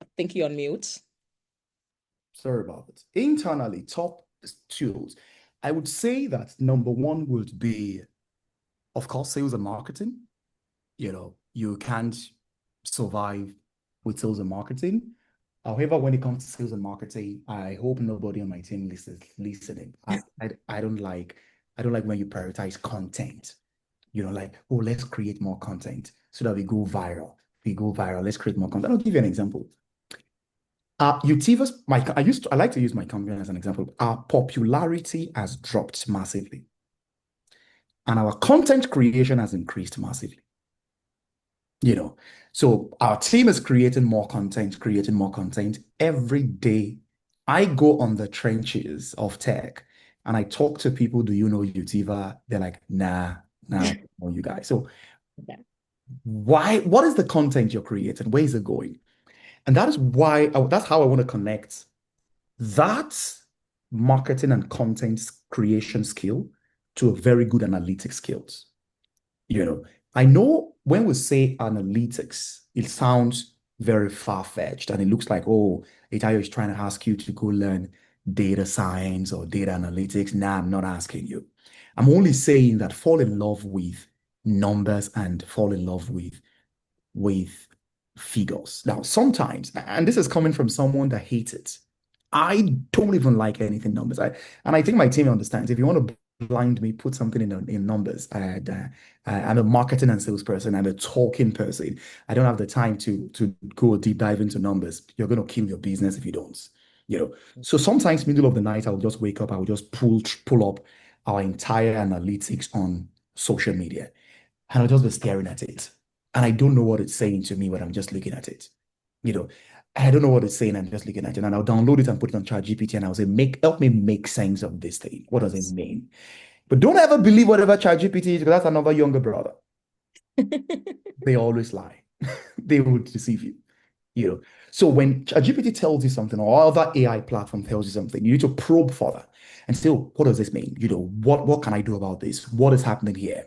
I think you're on mute. Sorry about it. Internally, top tools. I would say that number 1 would be, of course, sales and marketing. You can't survive with sales and marketing. However, when it comes to sales and marketing, I hope nobody on my team listening. I don't like when you prioritize content. Like, oh, let's create more content so that we go viral. Let's create more content. I'll give you an example. Utiva's I like to use my company as an example. Our popularity has dropped massively, and our content creation has increased massively. So our team is creating more content every day. I go on the trenches of tech and I talk to people. Do you know Utiva? They're like, nah, I don't know you guys. So Okay. what is the content you're creating? Where is it going? And that is that's how I want to connect that marketing and content creation skill to a very good analytics skills. I know when we say analytics, it sounds very far-fetched and it looks like, oh, Itayo is trying to ask you to go learn data science or data analytics. Nah, I'm not asking you. I'm only saying that fall in love with numbers and fall in love with figures. Now, sometimes, and this is coming from someone that hates it, I don't even like anything numbers. I think my team understands. If you want to blind me, put something in numbers. I'm a marketing and sales person. I'm a talking person. I don't have the time to go deep dive into numbers. You're going to kill your business if you don't. So sometimes middle of the night, I'll just wake up. I will just pull up our entire analytics on social media, and I'll just be staring at it. And I don't know what it's saying to me when I'm just looking at it. I don't know what it's saying. I'm just looking at it, and I'll download it and put it on ChatGPT, and I'll say, help me make sense of this thing. What does it mean? But don't ever believe whatever ChatGPT is, because that's another younger brother. They always lie. They would deceive you. So when ChatGPT tells you something, or other AI platform tells you something, you need to probe further and say, oh, what does this mean? What can I do about this? What is happening here?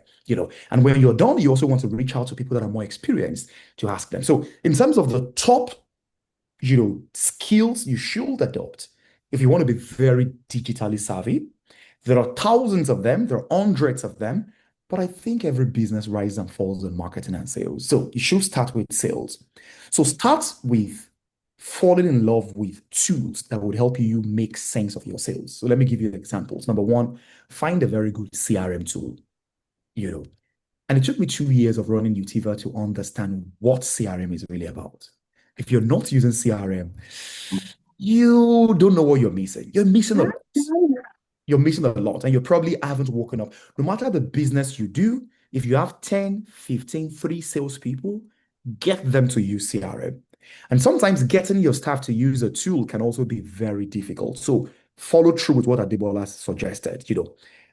And when you're done, you also want to reach out to people that are more experienced to ask them. So in terms of the top skills you should adopt if you want to be very digitally savvy, there are thousands of them, there are hundreds of them, but I think every business rises and falls on marketing and sales. So you should start with sales. So start with falling in love with tools that would help you make sense of your sales. So let me give you examples. Number one, find a very good CRM tool. And it took me 2 years of running Utiva to understand what CRM is really about. If you're not using CRM, you don't know what you're missing. You're missing a lot. You're missing a lot, and you probably haven't woken up. No matter the business you do, if you have 10, 15, 3 salespeople, get them to use CRM. And sometimes getting your staff to use a tool can also be very difficult. So follow through with what Adebola suggested,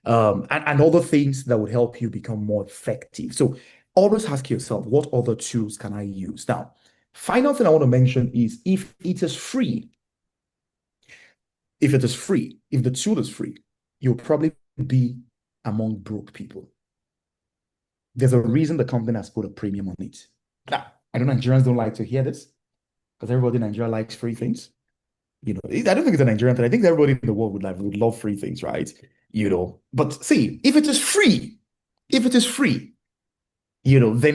and other things that would help you become more effective. So always ask yourself, what other tools can I use? Now, final thing I want to mention is if the tool is free, you'll probably be among broke people. There's a reason the company has put a premium on it. Now, I know Nigerians don't like to hear this because everybody in Nigeria likes free things. I don't think it's a Nigerian thing. I think everybody in the world would love free things, right? But see, if it is free, then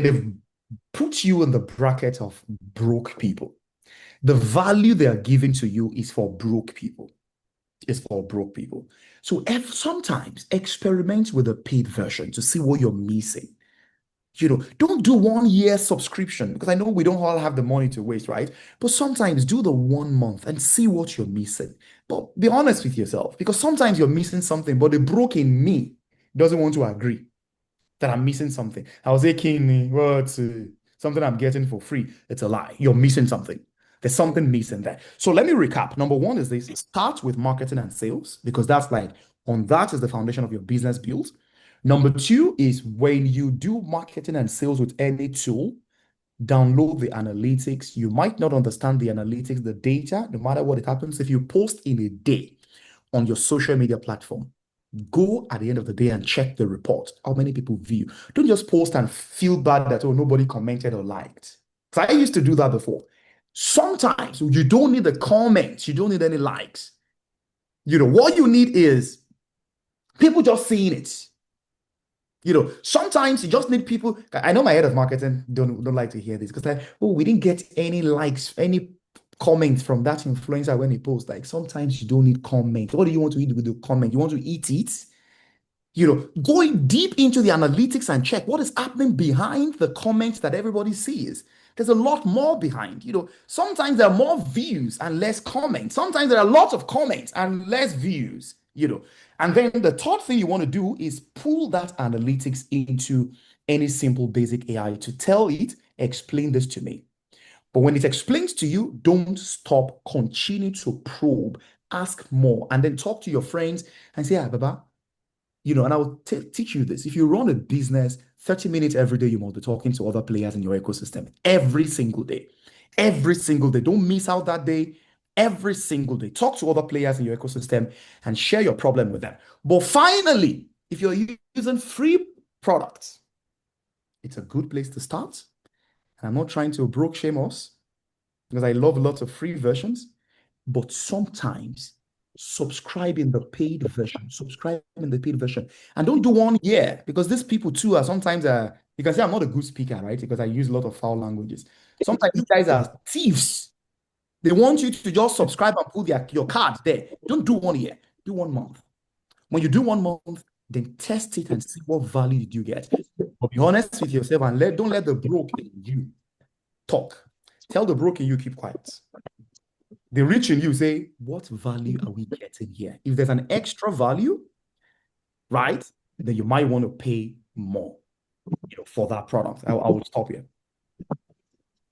they've put you in the bracket of broke people. The value they are giving to you is for broke people. So sometimes experiment with a paid version to see what you're missing. Don't do 1 year subscription, because I know we don't all have the money to waste, right? But sometimes do the 1 month and see what you're missing. But be honest with yourself, because sometimes you're missing something, but the broke in me doesn't want to agree that I'm missing something. I was thinking, something I'm getting for free. It's a lie. You're missing something. There's something missing there. So let me recap. Number one is this: start with marketing and sales, because that's on that is the foundation of your business build. Number two is when you do marketing and sales with any tool, download the analytics. You might not understand the analytics, the data, no matter what it happens. If you post in a day on your social media platform, go at the end of the day and check the report. How many people view? Don't just post and feel bad that, nobody commented or liked. Because I used to do that before. Sometimes you don't need the comments. You don't need any likes. What you need is people just seeing it. Sometimes you just need people. I know my head of marketing don't like to hear this because like, oh, we didn't get any likes, any comments from that influencer when he posts. Like sometimes you don't need comments. What do you want to eat with the comment? You want to eat it? Going deep into the analytics and check what is happening behind the comments that everybody sees. There's a lot more behind. Sometimes there are more views and less comments. Sometimes there are lots of comments and less views. And then the third thing you want to do is pull that analytics into any simple basic AI to tell it, explain this to me. But when it explains to you, don't stop. Continue to probe, ask more, and then talk to your friends and say, Baba, and I will teach you this. If you run a business, 30 minutes every day, you must be talking to other players in your ecosystem every single day. Every single day. Don't miss out that day. Every single day. Talk to other players in your ecosystem and share your problem with them. But finally, if you're using free products, it's a good place to start. And I'm not trying to broke shame us because I love lots of free versions, but sometimes subscribe in the paid version. And don't do 1 year because these people too are sometimes, you can say I'm not a good speaker, right? Because I use a lot of foul languages. Sometimes these guys are thieves. They want you to just subscribe and put your card there. Don't do 1 year, do 1 month. When you do 1 month, then test it and see what value did you get. But be honest with yourself and don't let the broke in you talk. Tell the broke in you keep quiet. The rich in you say, what value are we getting here? If there's an extra value, right, then you might want to pay more, for that product. I will stop here.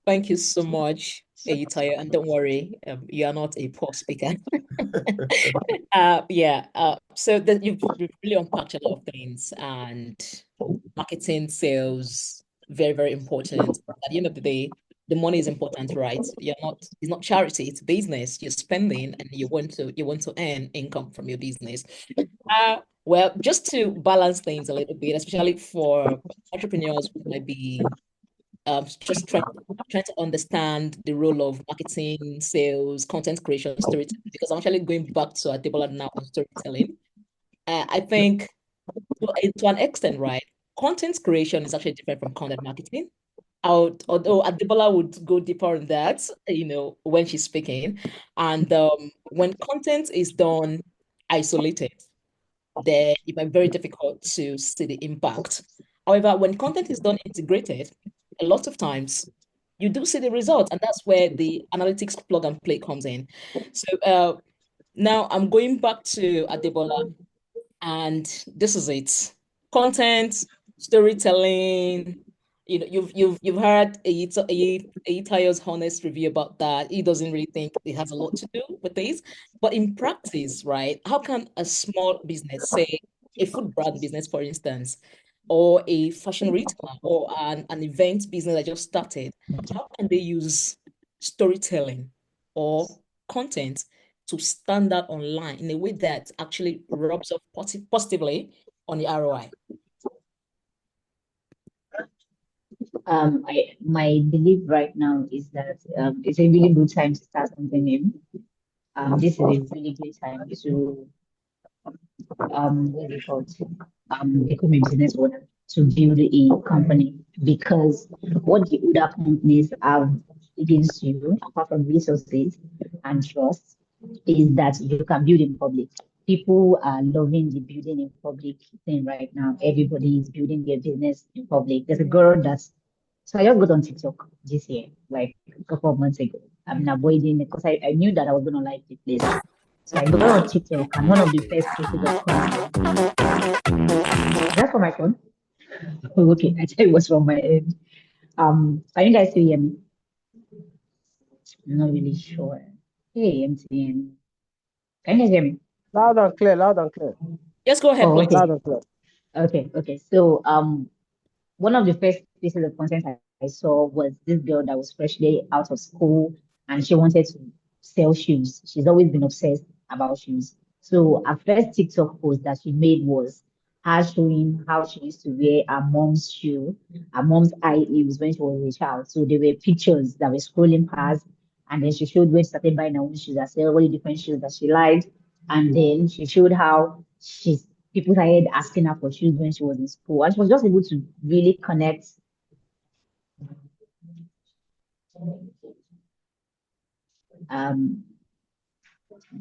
Thank you so much, Eyitayo, and don't worry, you are not a poor speaker. So you've really unpacked a lot of things, and marketing, sales, very, very important. At the end of the day, the money is important, right? It's not charity, it's business. You're spending and you want to earn income from your business. Well, just to balance things a little bit, especially for entrepreneurs who might be just trying to understand the role of marketing, sales, content creation, storytelling, because I'm actually going back to Adebola now on storytelling. I think to an extent, right, content creation is actually different from content marketing. Although Adebola would go deeper on that, when she's speaking. And when content is done isolated, then it might be very difficult to see the impact. However, when content is done integrated, a lot of times you do see the results, and that's where the analytics plug and play comes in. So now I'm going back to Adebola, and this is it: content, storytelling. You've heard Eyitayo's honest review about that. He doesn't really think it has a lot to do with this, but in practice, right? How can a small business, say a food brand business, for instance, or a fashion retailer or an event business that just started, how can they use storytelling or content to stand out online in a way that actually rubs off positively on the ROI? My belief right now is that it's a really good time to start something new. This is a really good time to become a business owner, to build a company, because what the other companies have against you, apart from resources and trust, is that you can build in public. People are loving the building in public thing right now. Everybody is building their business in public. There's a girl so I just got on TikTok this year, like a couple of months ago. I've been avoiding it because I knew that I was gonna like the place. So I got on TikTok, and one of the first pieces of content. That's for my phone. Oh, okay, I thought it was from my end. Can you guys still hear me? I'm not really sure. Hey, MTN. Can you guys hear me? Loud and clear, loud and clear. Yes, go ahead, please. Okay. Loud and clear. Okay. So one of the first pieces of content I saw was this girl that was freshly out of school, and she wanted to sell shoes. She's always been obsessed about shoes. So her first TikTok post that she made was her showing how she used to wear her mom's high heels when she was a child. So there were pictures that were scrolling past, and then she showed when she started buying her own shoes, all the different shoes that she liked, and then she showed how people started asking her for shoes when she was in school, and she was just able to really connect.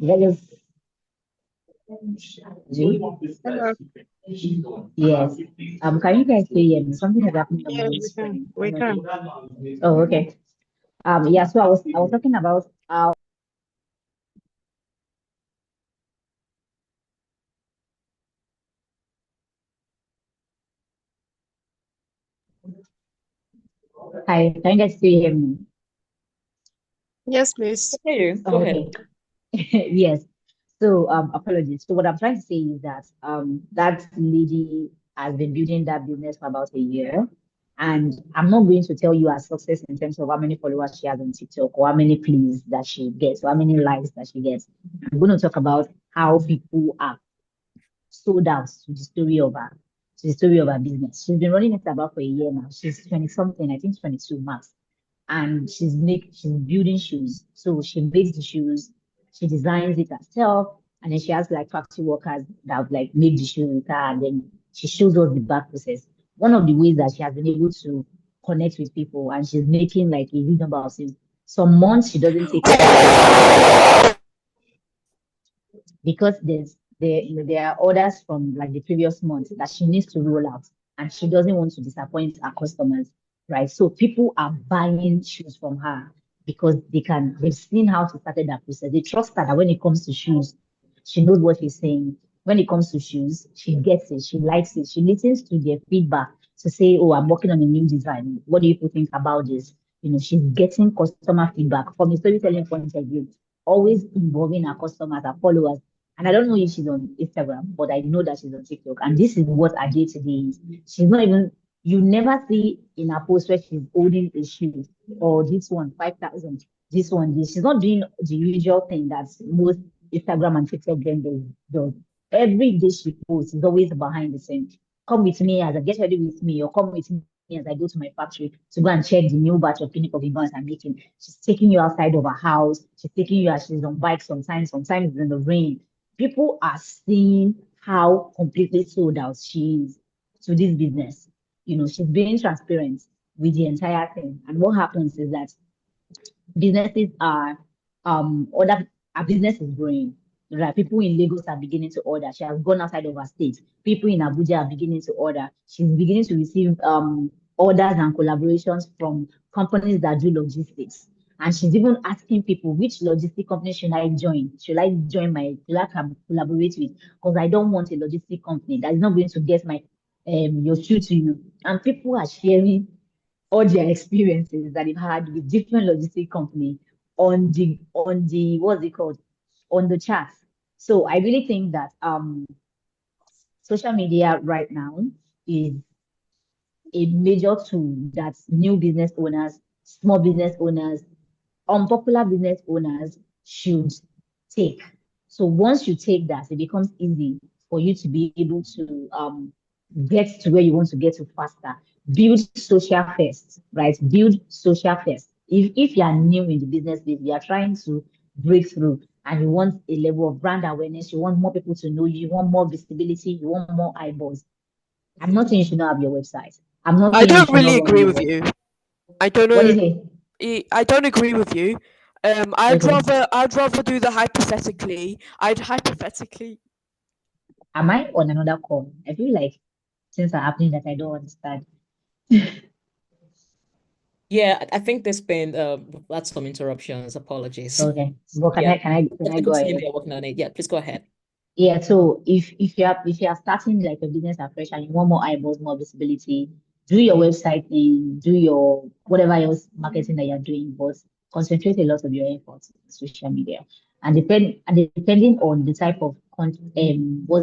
That is, Hello. yes. Can you guys hear me? Something has happened on Yes, my we can. screen. We can. Oh, okay. Yeah. So I was talking about how. Hi, can you guys still hear me? Yes, please. Hear you. Go Oh, ahead. okay. Yes. So apologies. So what I'm trying to say is that that lady has been building that business for about a year. And I'm not going to tell you her success in terms of how many followers she has on TikTok or how many plays that she gets or how many likes that she gets. I'm going to talk about how people are sold out to the story of her business. She's been running it about for a year now. She's 20 something, I think 22 max. And she's building shoes. So she makes the shoes, she designs it herself, and then she has like factory workers that like make the shoes with her, and then she shows us the back process. One of the ways that she has been able to connect with people, and she's making like a huge number of sales. Some months she doesn't take because there are orders from like the previous month that she needs to roll out, and she doesn't want to disappoint her customers, right? So people are buying shoes from her because they've seen how she started that process. They trust her that when it comes to shoes, she knows what she's saying. When it comes to shoes, she gets it, she likes it, she listens to their feedback to say, oh, I'm working on a new design. What do you people think about this? She's getting customer feedback from a storytelling point of view, always involving her customers, her followers. And I don't know if she's on Instagram, but I know that she's on TikTok. And this is what her day to day is. She's not even, you never see in her post where she's holding a shoe or this one, 5,000, this one, this. She's not doing the usual thing that most Instagram and TikTok vendors do. Every day she posts is always behind the scenes. Come with me as I get ready with me, or come with me as I go to my factory to go and check the new batch of clinical beans I'm making. She's taking you outside of her house. She's taking you as she's on bike sometimes it's in the rain. People are seeing how completely sold out she is to this business. She's being transparent with the entire thing. And what happens is that businesses are order our business is growing. Right? People in Lagos are beginning to order. She has gone outside of her state. People in Abuja are beginning to order. She's beginning to receive orders and collaborations from companies that do logistics. And she's even asking people, which logistic company should I join? Should I collaborate with? Because I don't want a logistic company that is not going to get my your shoe to you. And people are sharing all their experiences that they've had with different logistic company on the what's it called, on the chat. So I really think that social media right now is a major tool that new business owners, small business owners, unpopular business owners should take. So once you take that, it becomes easy for you to be able to get to where you want to get to faster. Build social first, right? Build social first. If you are new in the business space, you are trying to break through and you want a level of brand awareness, you want more people to know you, you want more visibility, you want more eyeballs. I'm not saying you should not have your website. I'm not I saying you don't should not really run agree your with website. you. I don't What know. is it? I don't agree with you. I'd Okay. rather do the hypothetically. I'd hypothetically. Am I on another call? I feel like things are happening that I don't understand. Yeah, I think there's been lots some interruptions. Apologies. Okay. Well, can Yeah, I can I can I definitely go continue. ahead? They're working on it. Yeah, please go ahead. Yeah, so if you are starting like a business afresh and you want more eyeballs, more visibility, do your website thing, do your whatever else marketing that you're doing, but concentrate a lot of your efforts on social media. Depending on the type of what's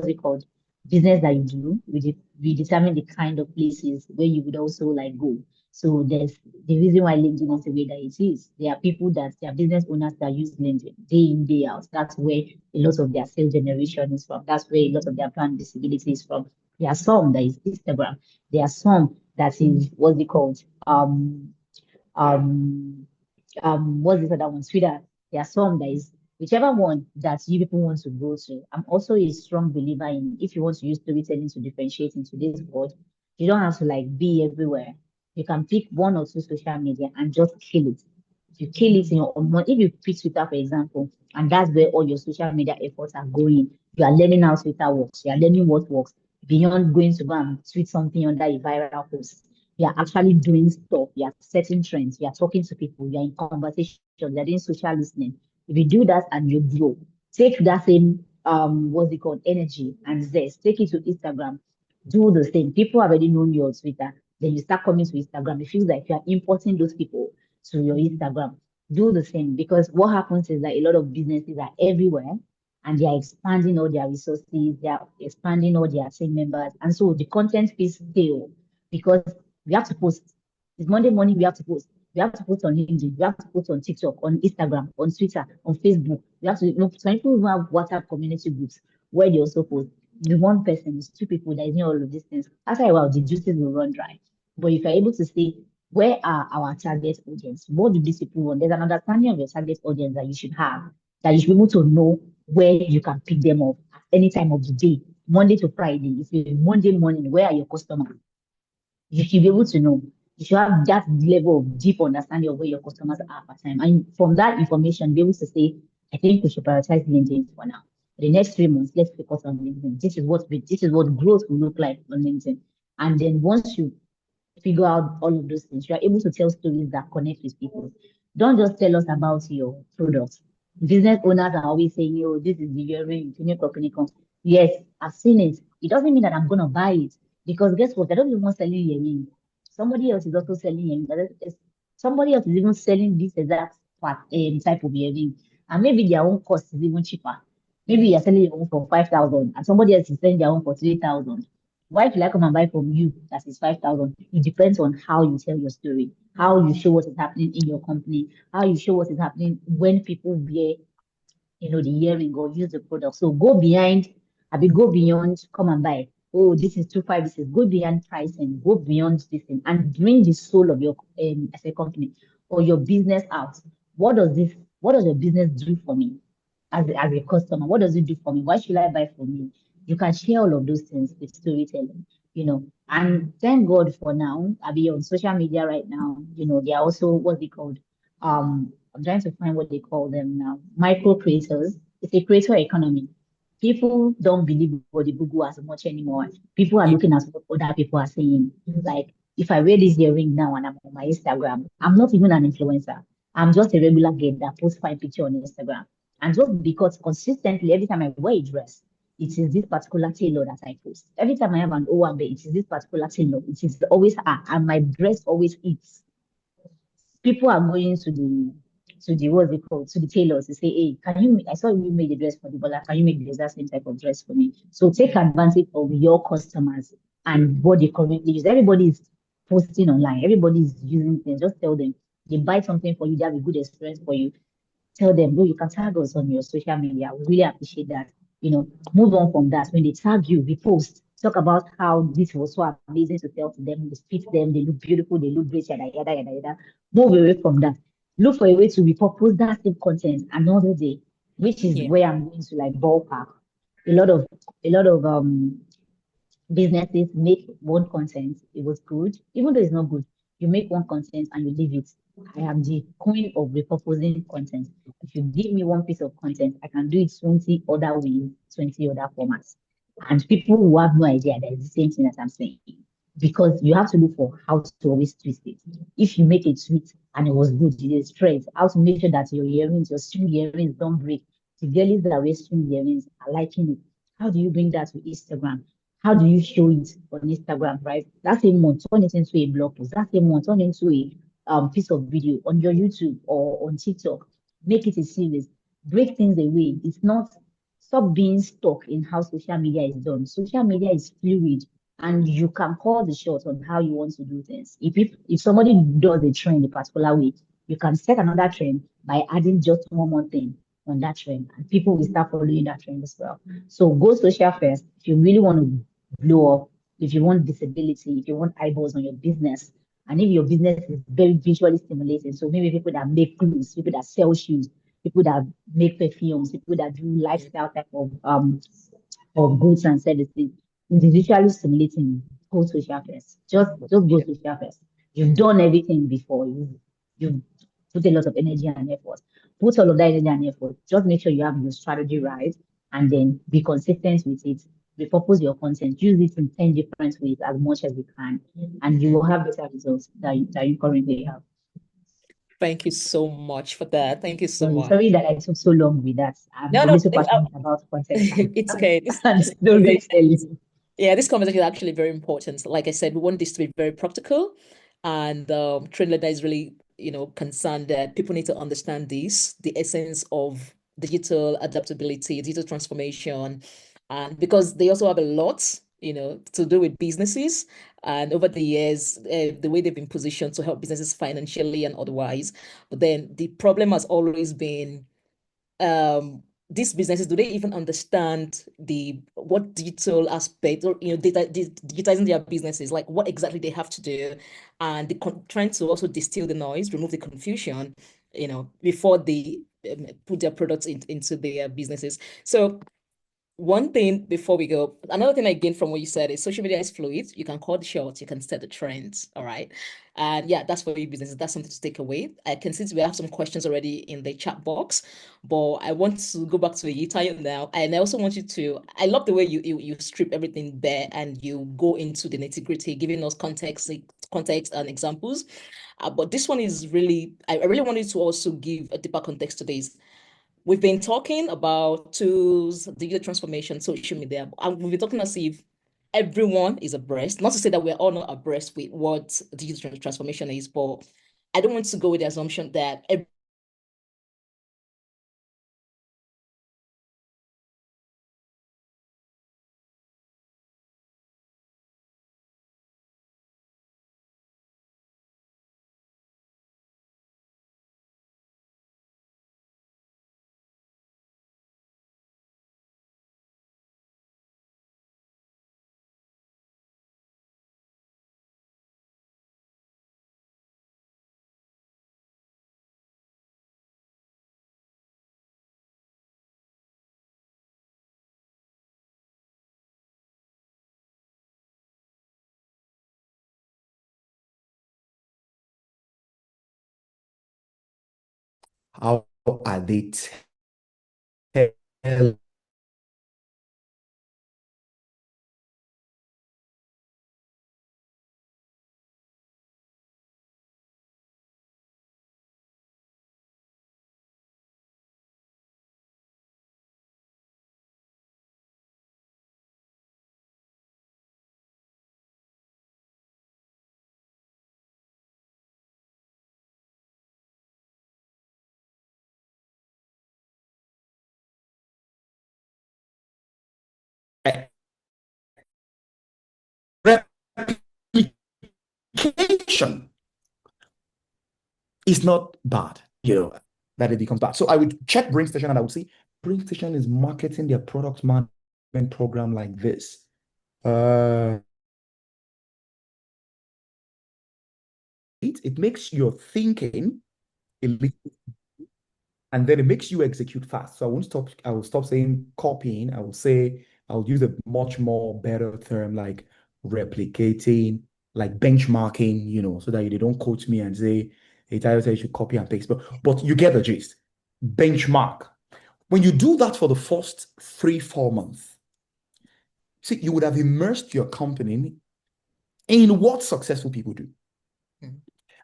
it called, business that you do, we determine the kind of places where you would also like go. So there's the reason why LinkedIn is the way that it is. There are people that they are business owners that use LinkedIn day in, day out. That's where a lot of their sales generation is from. That's where a lot of their brand visibility is from. There are some that is Instagram. There are some that is what's it called? Um, what's this other one? Twitter. There are some that is whichever one that you people want to go to. I'm also a strong believer in if you want to use storytelling to differentiate in today's world, you don't have to like be everywhere. You can pick one or two social media and just kill it. If you kill it in your own, if you pick Twitter, for example, and that's where all your social media efforts are going, you are learning how Twitter works, you are learning what works beyond going to go and tweet something under a viral post. You are actually doing stuff, you are setting trends, you are talking to people, you are in conversation, you are doing social listening. If you do that and you grow, take that same what's it called, energy and zest, take it to Instagram, do the same. People already know you on Twitter, then you start coming to Instagram. It feels like you are importing those people to your Instagram. Do the same because what happens is that a lot of businesses are everywhere and they are expanding all their resources, they are expanding all their team members, and so the content feels stale because we have to post. It's Monday morning, we have to post. We have to post on LinkedIn, we have to post on TikTok, on Instagram, on Twitter, on Facebook. We have to, some people even have WhatsApp community groups where they also post. The one person, it's two people that is doing all of these things. After a while, the juices will run dry. But if you're able to see where are our target audience, what do these people want? There's an understanding of your target audience that you should have, that you should be able to know where you can pick them up at any time of the day, Monday to Friday. If you're Monday morning, where are your customers? You should be able to know. You should have that level of deep understanding of where your customers are per time. And from that information, be able to say, I think we should prioritize LinkedIn for now. For the next 3 months, let's focus on LinkedIn. This is what growth will look like on LinkedIn. And then once you figure out all of those things, you are able to tell stories that connect with people. Don't just tell us about your products. Business owners are always saying, "Oh, this is the earring, company comes." Yes, I've seen it. It doesn't mean that I'm gonna buy it because guess what? I don't even want selling earring. Somebody else is also selling earring. Somebody else is even selling this exact type of earring, and maybe their own cost is even cheaper. Maybe you're selling your own for 5,000, and somebody else is selling their own for 3,000. Why should I come and buy from you that is 5,000? It depends on how you tell your story, how you show what is happening in your company, how you show what is happening when people wear, the earring or use the product. So go behind, go beyond, come and buy. Oh, this is 2.5. This is go beyond pricing, go beyond this thing, and bring the soul of your as a company or your business out. What does your business do for me as a customer? What does it do for me? Why should I buy from you? You can share all of those things with storytelling, And thank God for now. I'll be on social media right now. They are also what's it called? I'm trying to find what they call them now. Micro creators. It's a creator economy. People don't believe Body Bugu as much anymore. People are looking at what other people are saying. Like if I wear this earring now and I'm on my Instagram, I'm not even an influencer. I'm just a regular girl that posts fine picture on Instagram. And just because consistently every time I wear a dress, it is this particular tailor that I post. Every time I have an OAB, it is this particular tailor. It is always her, and my dress always eats. People are going to the what's it called, to the tailors to say, hey, I saw you made a dress for the Bola, can you make the exact same type of dress for me? So take advantage of your customers and what they currently use. Everybody is posting online, everybody is using things. Just tell them they buy something for you, they have a good experience for you. Tell them, no, you can tag us on your social media. We really appreciate that. Move on from that. When they tag you, repost. Talk about how this was so amazing to tell to them. It fits them. They look beautiful. They look great. Yada yada yada yada. Move away from that. Look for a way to repurpose that same content another day, which is where I'm going to like ballpark. A lot of businesses make one content. It was good, even though it's not good. You make one content and you leave it. I am the queen of repurposing content. If you give me one piece of content, I can do it 20 other ways, 20 other formats. And people who have no idea that it's the same thing that I'm saying. Because you have to look for how to always twist it. If you make a tweet and it was good, it is straight, how to make sure that your earrings, your string earrings don't break. The girlies that wear string earrings are liking it. How do you bring that to Instagram? How do you show it on Instagram, right? That same one, turn it into a blog post. That same one, turn it into a piece of video on your YouTube or on TikTok. Make it a series. Break things away. It's not, stop being stuck in how social media is done. Social media is fluid and you can call the shot on how you want to do things. If somebody does a trend a particular way, you can set another trend by adding just one more thing on that trend and people will start following that trend as well. So go social first. If you really want to blow up, if you want visibility, if you want eyeballs on your business, and if your business is very visually stimulating, so maybe people that make clothes, people that sell shoes, people that make perfumes, people that do lifestyle type of goods and services. It is usually stimulating. Go social first. Just go social first. You've done everything before. You've put a lot of energy and effort. Put all of that energy and effort. Just make sure you have your strategy right, and then be consistent with it. Repurpose your content. Use it in 10 different ways as much as you can, and you will have better results that you currently have. Thank you so much for that. Thank you so much. Sorry that I took so long with that. I'm No, really so passionate about content. it's okay. And storytelling. Yeah, this conversation is actually very important. Like I said, we want this to be very practical, and Trend Leader is really, concerned that people need to understand this, the essence of digital adaptability, digital transformation, and because they also have a lot, to do with businesses, and over the years, the way they've been positioned to help businesses financially and otherwise. But then the problem has always been, these businesses, do they even understand what digital aspect, or digitizing their businesses, like what exactly they have to do, and trying to also distill the noise, remove the confusion, before they put their products into their businesses. So one thing before we go, another thing I gained from what you said is social media is fluid. You can call the shots, you can set the trends. All right. And yeah, that's for your business. That's something to take away. I can see we have some questions already in the chat box, but I want to go back to Yitayo now. And I also want you to, I love the way you strip everything there and you go into the nitty-gritty, giving us context and examples. But this one is really, I really wanted to also give a deeper context to this. We've been talking about tools, digital transformation, social media, and we've been talking as if everyone is abreast. Not to say that we're all not abreast with what digital transformation is, but I don't want to go with the assumption that How are they replication is not bad, that it becomes bad. So I would check BrainStation and I would see BrainStation is marketing their product management program like this. It makes your thinking a little, and then it makes you execute fast. So I will stop saying copying. I will use a much more better term like replicating, like benchmarking, so that they don't quote me and say, hey, Tyler said you should copy and paste. But you get the gist. Benchmark. When you do that for the first 3-4 months, see, you would have immersed your company in what successful people do.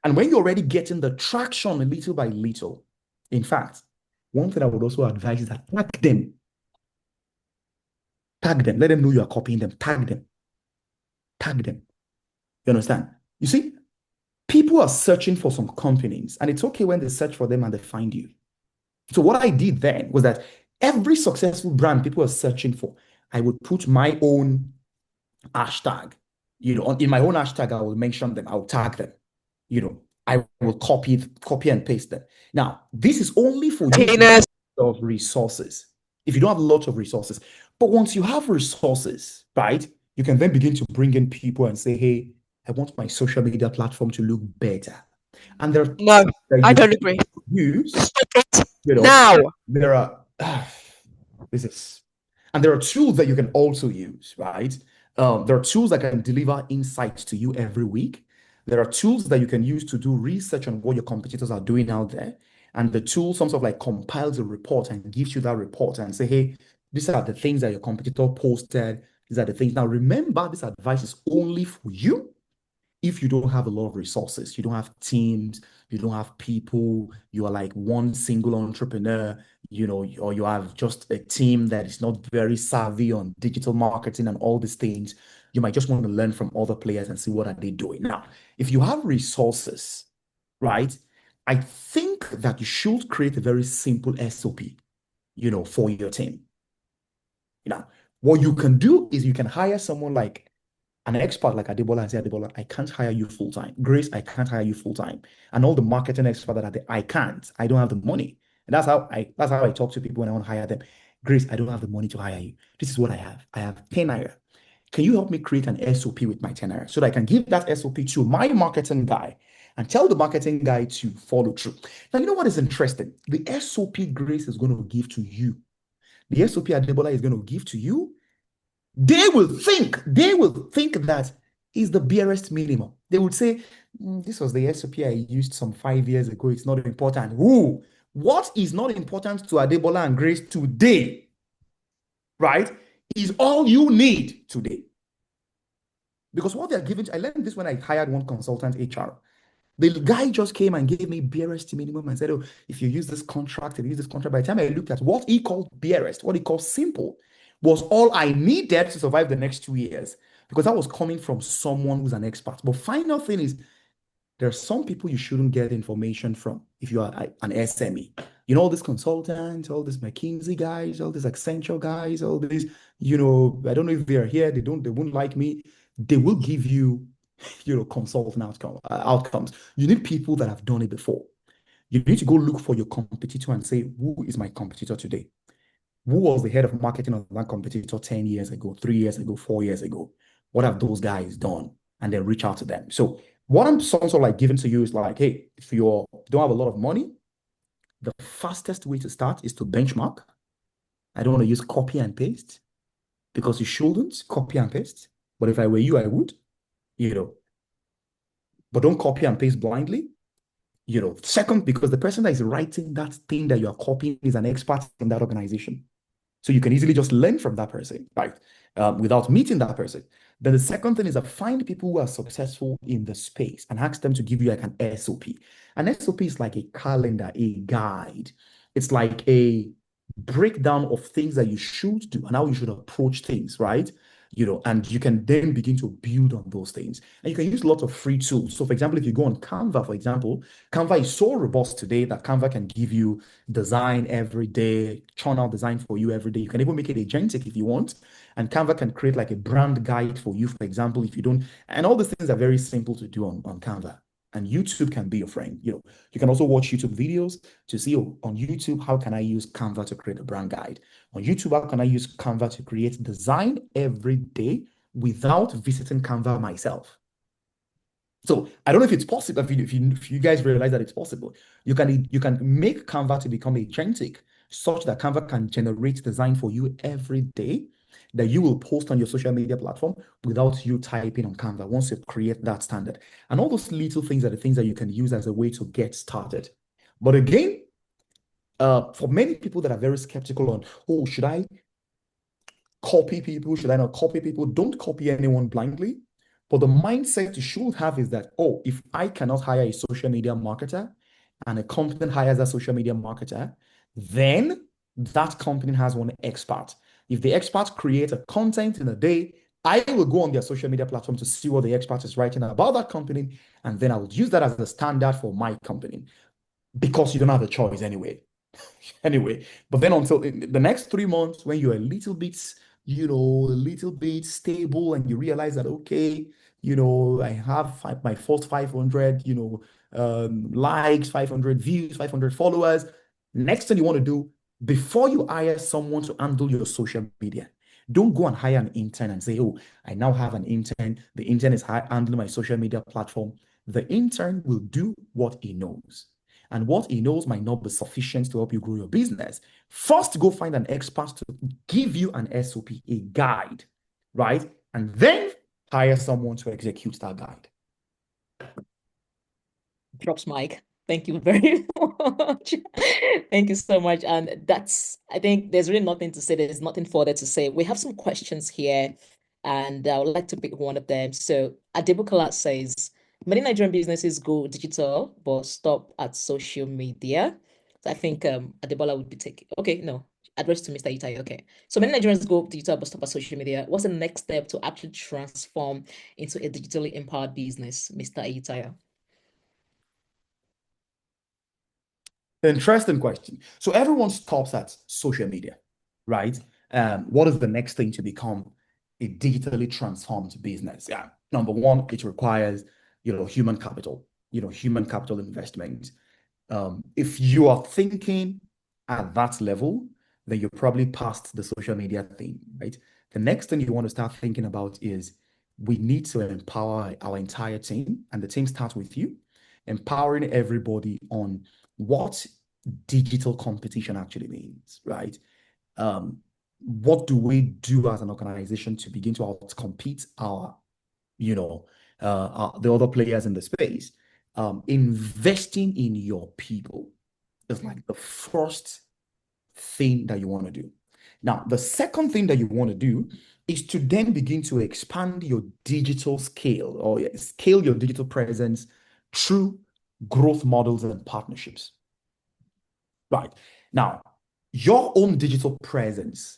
And when you're already getting the traction little by little, in fact, one thing I would also advise is that tag them. Tag them. Let them know you are copying them. Tag them. Tag them. You understand? You see, people are searching for some companies, and it's okay when they search for them and they find you. So what I did then was that every successful brand people are searching for, I would put my own hashtag. In my own hashtag, I will mention them. I will tag them. I will copy and paste them. Now, this is only for you of resources. If you don't have a lot of resources, but once you have resources, right, you can then begin to bring in people and say, hey, I want my social media platform to look better. And there are No, I don't agree. Use. Stop it. You know, Now, there are and there are tools that you can also use, right? There are tools that can deliver insights to you every week. There are tools that you can use to do research on what your competitors are doing out there. And the tool some sort of like compiles a report and gives you that report and say, hey, these are the things that your competitor posted. These are the things. Now, remember, this advice is only for you if you don't have a lot of resources, you don't have teams, you don't have people, you are like one single entrepreneur, or you have just a team that is not very savvy on digital marketing and all these things, you might just want to learn from other players and see what are they doing. Now, if you have resources, right, I think that you should create a very simple SOP, for your team. What you can do is you can hire someone like an expert like Adebola and say, Adebola, I can't hire you full time. Grace, I can't hire you full time. And all the marketing experts that are there, I can't. I don't have the money. And that's how I talk to people when I want to hire them. Grace, I don't have the money to hire you. This is what I have. I have 10 naira. Can you help me create an SOP with my 10 naira so that I can give that SOP to my marketing guy and tell the marketing guy to follow through? Now, you know what is interesting? The SOP Grace is going to give to you. The SOP Adebola is going to give to you. They will think that is the barest minimum. They would say, this was the SOP I used some 5 years ago. It's not important. Who? What is not important to Adebola and Grace today, right, is all you need today. Because what they're giving, I learned this when I hired one consultant HR. The guy just came and gave me barest minimum and said, oh, if you use this contract, by the time I looked at what he called barest, what he called simple, was all I needed to survive the next 2 years, because that was coming from someone who's an expert. But final thing is, there are some people you shouldn't get information from if you are an SME. All these consultants, all these McKinsey guys, all these Accenture guys, all these, I don't know if they're here, they won't like me. They will give you, consultant outcomes. You need people that have done it before. You need to go look for your competitor and say, who is my competitor today? Who was the head of marketing of that competitor 10 years ago, 3 years ago, 4 years ago? What have those guys done? And then reach out to them. So what I'm sort of like giving to you is like, hey, if you don't have a lot of money, the fastest way to start is to benchmark. I don't want to use copy and paste, because you shouldn't copy and paste. But if I were you, I would, but don't copy and paste blindly. Second, because the person that is writing that thing that you are copying is an expert in that organization. So you can easily just learn from that person, right? Without meeting that person. Then the second thing is to find people who are successful in the space and ask them to give you like an SOP. An SOP is like a calendar, a guide. It's like a breakdown of things that you should do and how you should approach things, right? And you can then begin to build on those things. And you can use lots of free tools. So for example, if you go on Canva, for example, Canva is so robust today that Canva can give you design every day, churn out design for you every day. You can even make it agentic if you want. And Canva can create like a brand guide for you, for example, if you don't. And all these things are very simple to do on Canva. And YouTube can be your friend. You can also watch YouTube videos to see on YouTube, how can I use Canva to create a brand guide? On YouTube, how can I use Canva to create design every day without visiting Canva myself? So I don't know if it's possible. If you guys realize that it's possible, you can make Canva to become agentic, such that Canva can generate design for you every day that you will post on your social media platform without you typing on Canva once you create that standard. And all those little things are the things that you can use as a way to get started. But again, for many people that are very skeptical on, oh, should I copy people? Should I not copy people? Don't copy anyone blindly. But the mindset you should have is that, oh, if I cannot hire a social media marketer and a company hires a social media marketer, then that company has one expert. If the expert creates a content in a day, I will go on their social media platform to see what the expert is writing about that company, and then I will use that as the standard for my company, because you don't have a choice anyway. But then until the next 3 months, when you're a little bit stable and you realize that, okay, I have my first 500, likes, 500 views, 500 followers. Next thing you want to do, before you hire someone to handle your social media, don't go and hire an intern and say, oh, I now have an intern. The intern is handling my social media platform. The intern will do what he knows. and what he knows might not be sufficient to help you grow your business, first go find an expert to give you an SOP, a guide, right? And then hire someone to execute that guide. Drops mic. Thank you very much. Thank you so much. And I think there's really nothing to say. There's nothing further to say. We have some questions here, and I would like to pick one of them. So Adebukola says, many Nigerian businesses go digital, but stop at social media. So I think Adebola would be taking. Okay, no, addressed to Mr. Itai. Okay. So many Nigerians go digital, but stop at social media. What's the next step to actually transform into a digitally empowered business, Mr. Itai? Interesting question. So everyone stops at social media, right? What is the next thing to become a digitally transformed business? Yeah. Number one, it requires, human capital, human capital investment. If you are thinking at that level, then you're probably past the social media thing, right? The next thing you want to start thinking about is we need to empower our entire team, and the team starts with you, empowering everybody on what digital competition actually means, right? What do we do as an organization to begin to outcompete the other players in the space? Investing in your people is like the first thing that you want to do. Now, the second thing that you want to do is to then begin to expand your digital scale, or scale your digital presence through growth models and partnerships. Right. Now, your own digital presence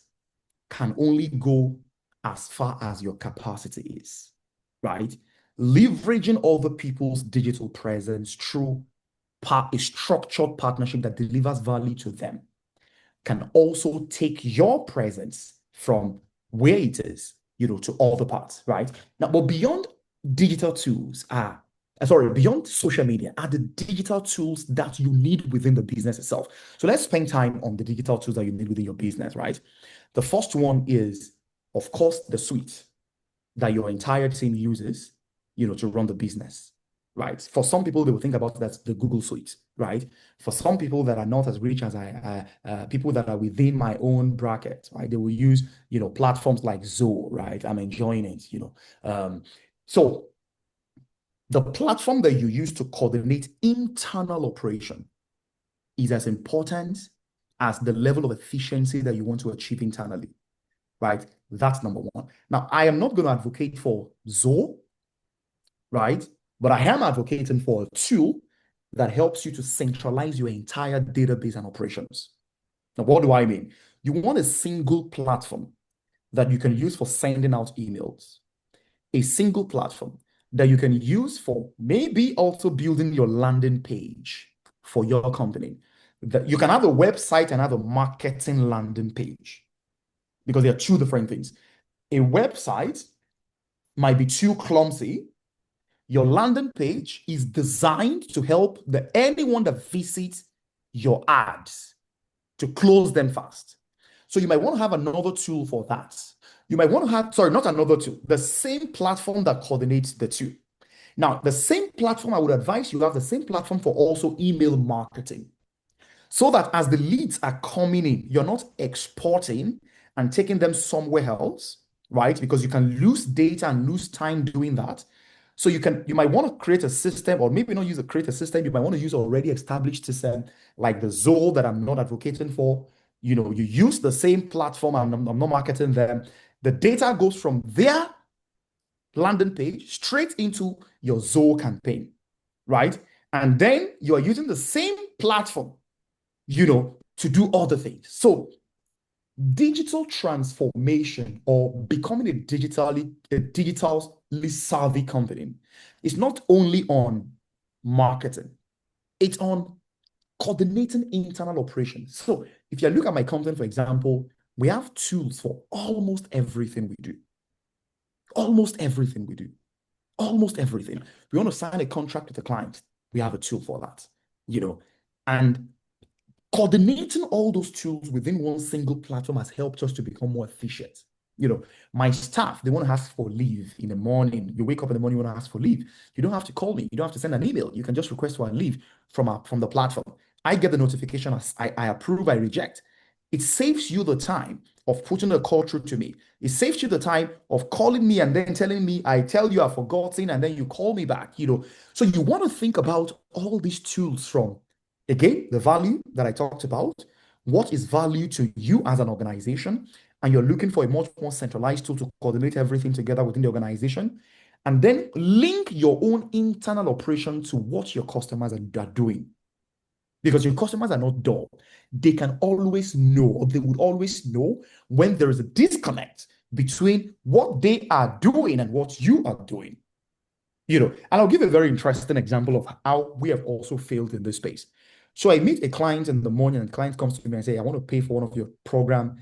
can only go as far as your capacity is, right? Leveraging other people's digital presence through a structured partnership that delivers value to them can also take your presence from where it is, to other parts, right? Now, but beyond digital tools beyond social media are the digital tools that you need within the business itself. So let's spend time on the digital tools that you need within your business, right? The first one is, of course, the suite that your entire team uses, to run the business, right? For some people, they will think about that the Google suite, right? For some people that are not as rich as people that are within my own bracket, right? They will use, platforms like Zoho, right? I'm enjoying it, So the platform that you use to coordinate internal operation is as important as the level of efficiency that you want to achieve internally, right? That's number one. Now, I am not going to advocate for Zoho, right? But I am advocating for a tool that helps you to centralize your entire database and operations. Now, what do I mean? You want a single platform that you can use for sending out emails, a single platform that you can use for maybe also building your landing page for your company. That you can have a website and have a marketing landing page, because there are two different things. A website might be too clumsy. Your landing page is designed to help anyone that visits your ads to close them fast. So you might want to have another tool for that. You might want to have, not another tool, the same platform that coordinates the two. Now, the same platform, I would advise you have the same platform for also email marketing, so that as the leads are coming in, you're not exporting and taking them somewhere else, right? Because you can lose data and lose time doing that. So you might want to create a system, or maybe not create a system. You might want to use already established system like the Zoho that I'm not advocating for. You use the same platform, and I'm not marketing them. The data goes from their landing page straight into your Zoho campaign, right? And then you are using the same platform, to do other things. So digital transformation, or becoming a digitally savvy company, is not only on marketing, it's on coordinating internal operations. So if you look at my company, for example, we have tools for almost everything we do. Almost everything we do. Almost everything. We want to sign a contract with a client, we have a tool for that, and coordinating all those tools within one single platform has helped us to become more efficient. my staff, they want to ask for leave in the morning. You wake up in the morning, you want to ask for leave. You don't have to call me. You don't have to send an email. You can just request for a leave from the platform. I get the notification. I approve, I reject. It saves you the time of putting a call through to me. It saves you the time of calling me and then telling me, I tell you I've forgotten, and then you call me back. So you want to think about all these tools from, again, the value that I talked about. What is value to you as an organization? And you're looking for a much more centralized tool to coordinate everything together within the organization. And then link your own internal operation to what your customers are doing. Because your customers are not dumb. They can always know, or they would always know when there is a disconnect between what they are doing and what you are doing. And I'll give a very interesting example of how we have also failed in this space. So I meet a client in the morning, and the client comes to me and say, I want to pay for one of your program,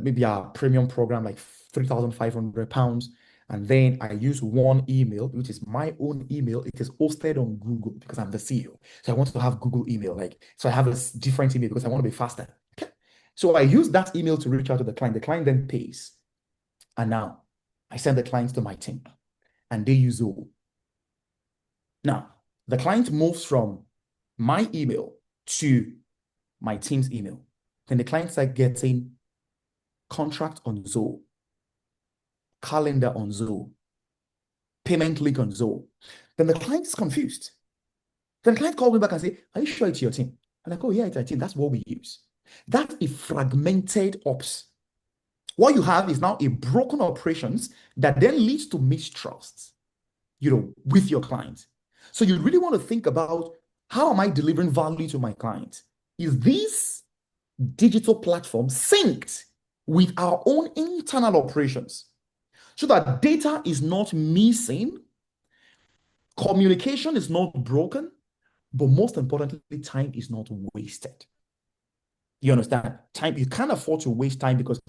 maybe our premium program, like £3,500. And then I use one email, which is my own email. It is hosted on Google because I'm the CEO. So I want to have Google email. So I have a different email because I want to be faster. Okay. So I use that email to reach out to the client. The client then pays. And now I send the clients to my team and they use Zoho. Now, the client moves from my email to my team's email. Then the clients are getting contract on Zoho, calendar on Zoho, payment link on Zoho. Then the client is confused. Then the client called me back and say, are you sure it's your team? And I go, yeah, it's our team. That's what we use. That's a fragmented ops. What you have is now a broken operations that then leads to mistrust, with your clients. So you really want to think about, how am I delivering value to my client? Is this digital platform synced with our own internal operations so that data is not missing, communication is not broken, but most importantly, time is not wasted? You understand? Time, you can't afford to waste time, because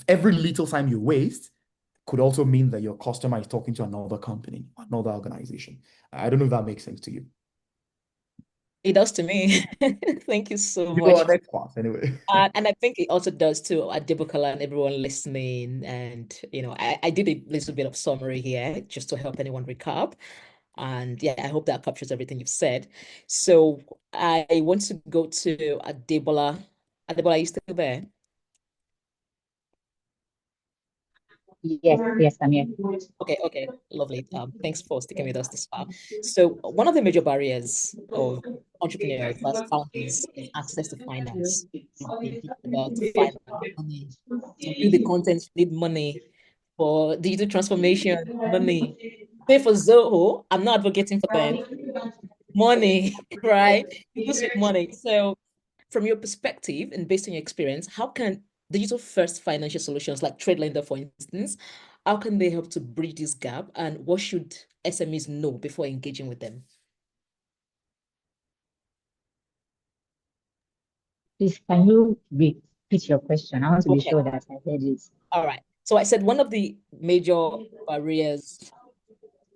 every little time you waste could also mean that your customer is talking to another company, another organization. I don't know if that makes sense to you. It does to me. Thank you so You go much. on next part anyway. And I think it also does to Adebukala and everyone listening. And, I did a little bit of summary here just to help anyone recap. And yeah, I hope that captures everything you've said. So I want to go to Adebola. Adebola, are you still there? Yes, I'm here. Okay, lovely. Thanks for sticking with us this far. So one of the major barriers of entrepreneurs as founders is access to finance. It's about to find money, to build the content, you need money for digital transformation, money. Pay for Zoho. I'm not advocating for them. Money, right? People with money. So from your perspective and based on your experience, how can digital first financial solutions like TradeLender, for instance, how can they help to bridge this gap, and what should SMEs know before engaging with them? Please, can you repeat your question? I want to be Okay. sure that I heard it. All right. So I said one of the major barriers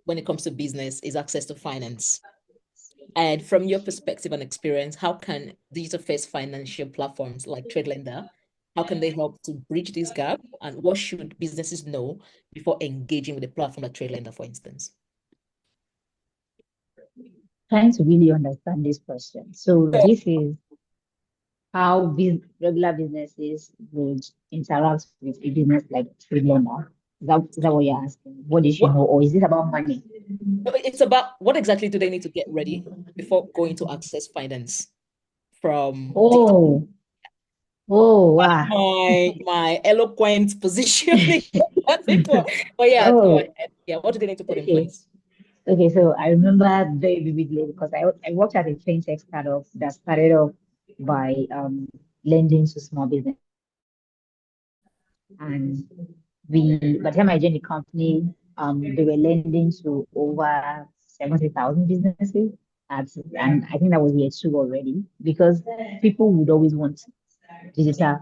when it comes to business is access to finance. And from your perspective and experience, how can digital first financial platforms like TradeLender, how can they help to bridge this gap, and what should businesses know before engaging with a platform like TradeLender, for instance? Trying to really understand this question. So this is how regular businesses would interact with a business like TradeLender. Is that what you're asking? What they should know, or is this about money? It's about what exactly do they need to get ready before going to access finance from wow. my eloquent positioning. But yeah, go ahead. Yeah, what do they need to put in place? Okay, so I remember very vividly because I worked at a fintech startup that started off by lending to small business. And by the time I joined the company, they were lending to over 70,000 businesses. And I think that was year 2 already, because people would always want digital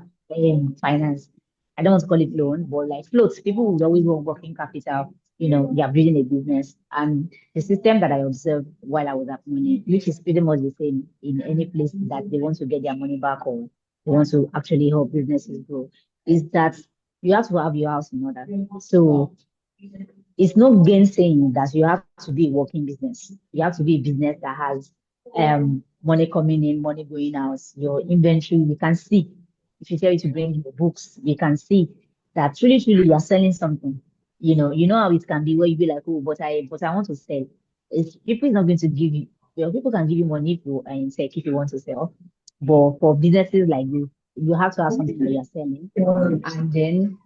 finance. I don't want to call it loan, but like floats. People would always want working capital. They are building a business. And the system that I observed while I was at Money, which is pretty much the same in any place that they want to get their money back, or they want to actually help businesses grow, is that you have to have your house in order. So it's no gainsaying that you have to be a working business. You have to be a business that has money coming in, money going out, your inventory, you can see. If you tell you to bring your books, you can see that truly, truly you are selling something. You know how it can be where you be like, oh, but I want to sell. People is not going to give you, well, people can give you money if you in tech if you want to sell. But for businesses like this, you have to have something that you are selling. And then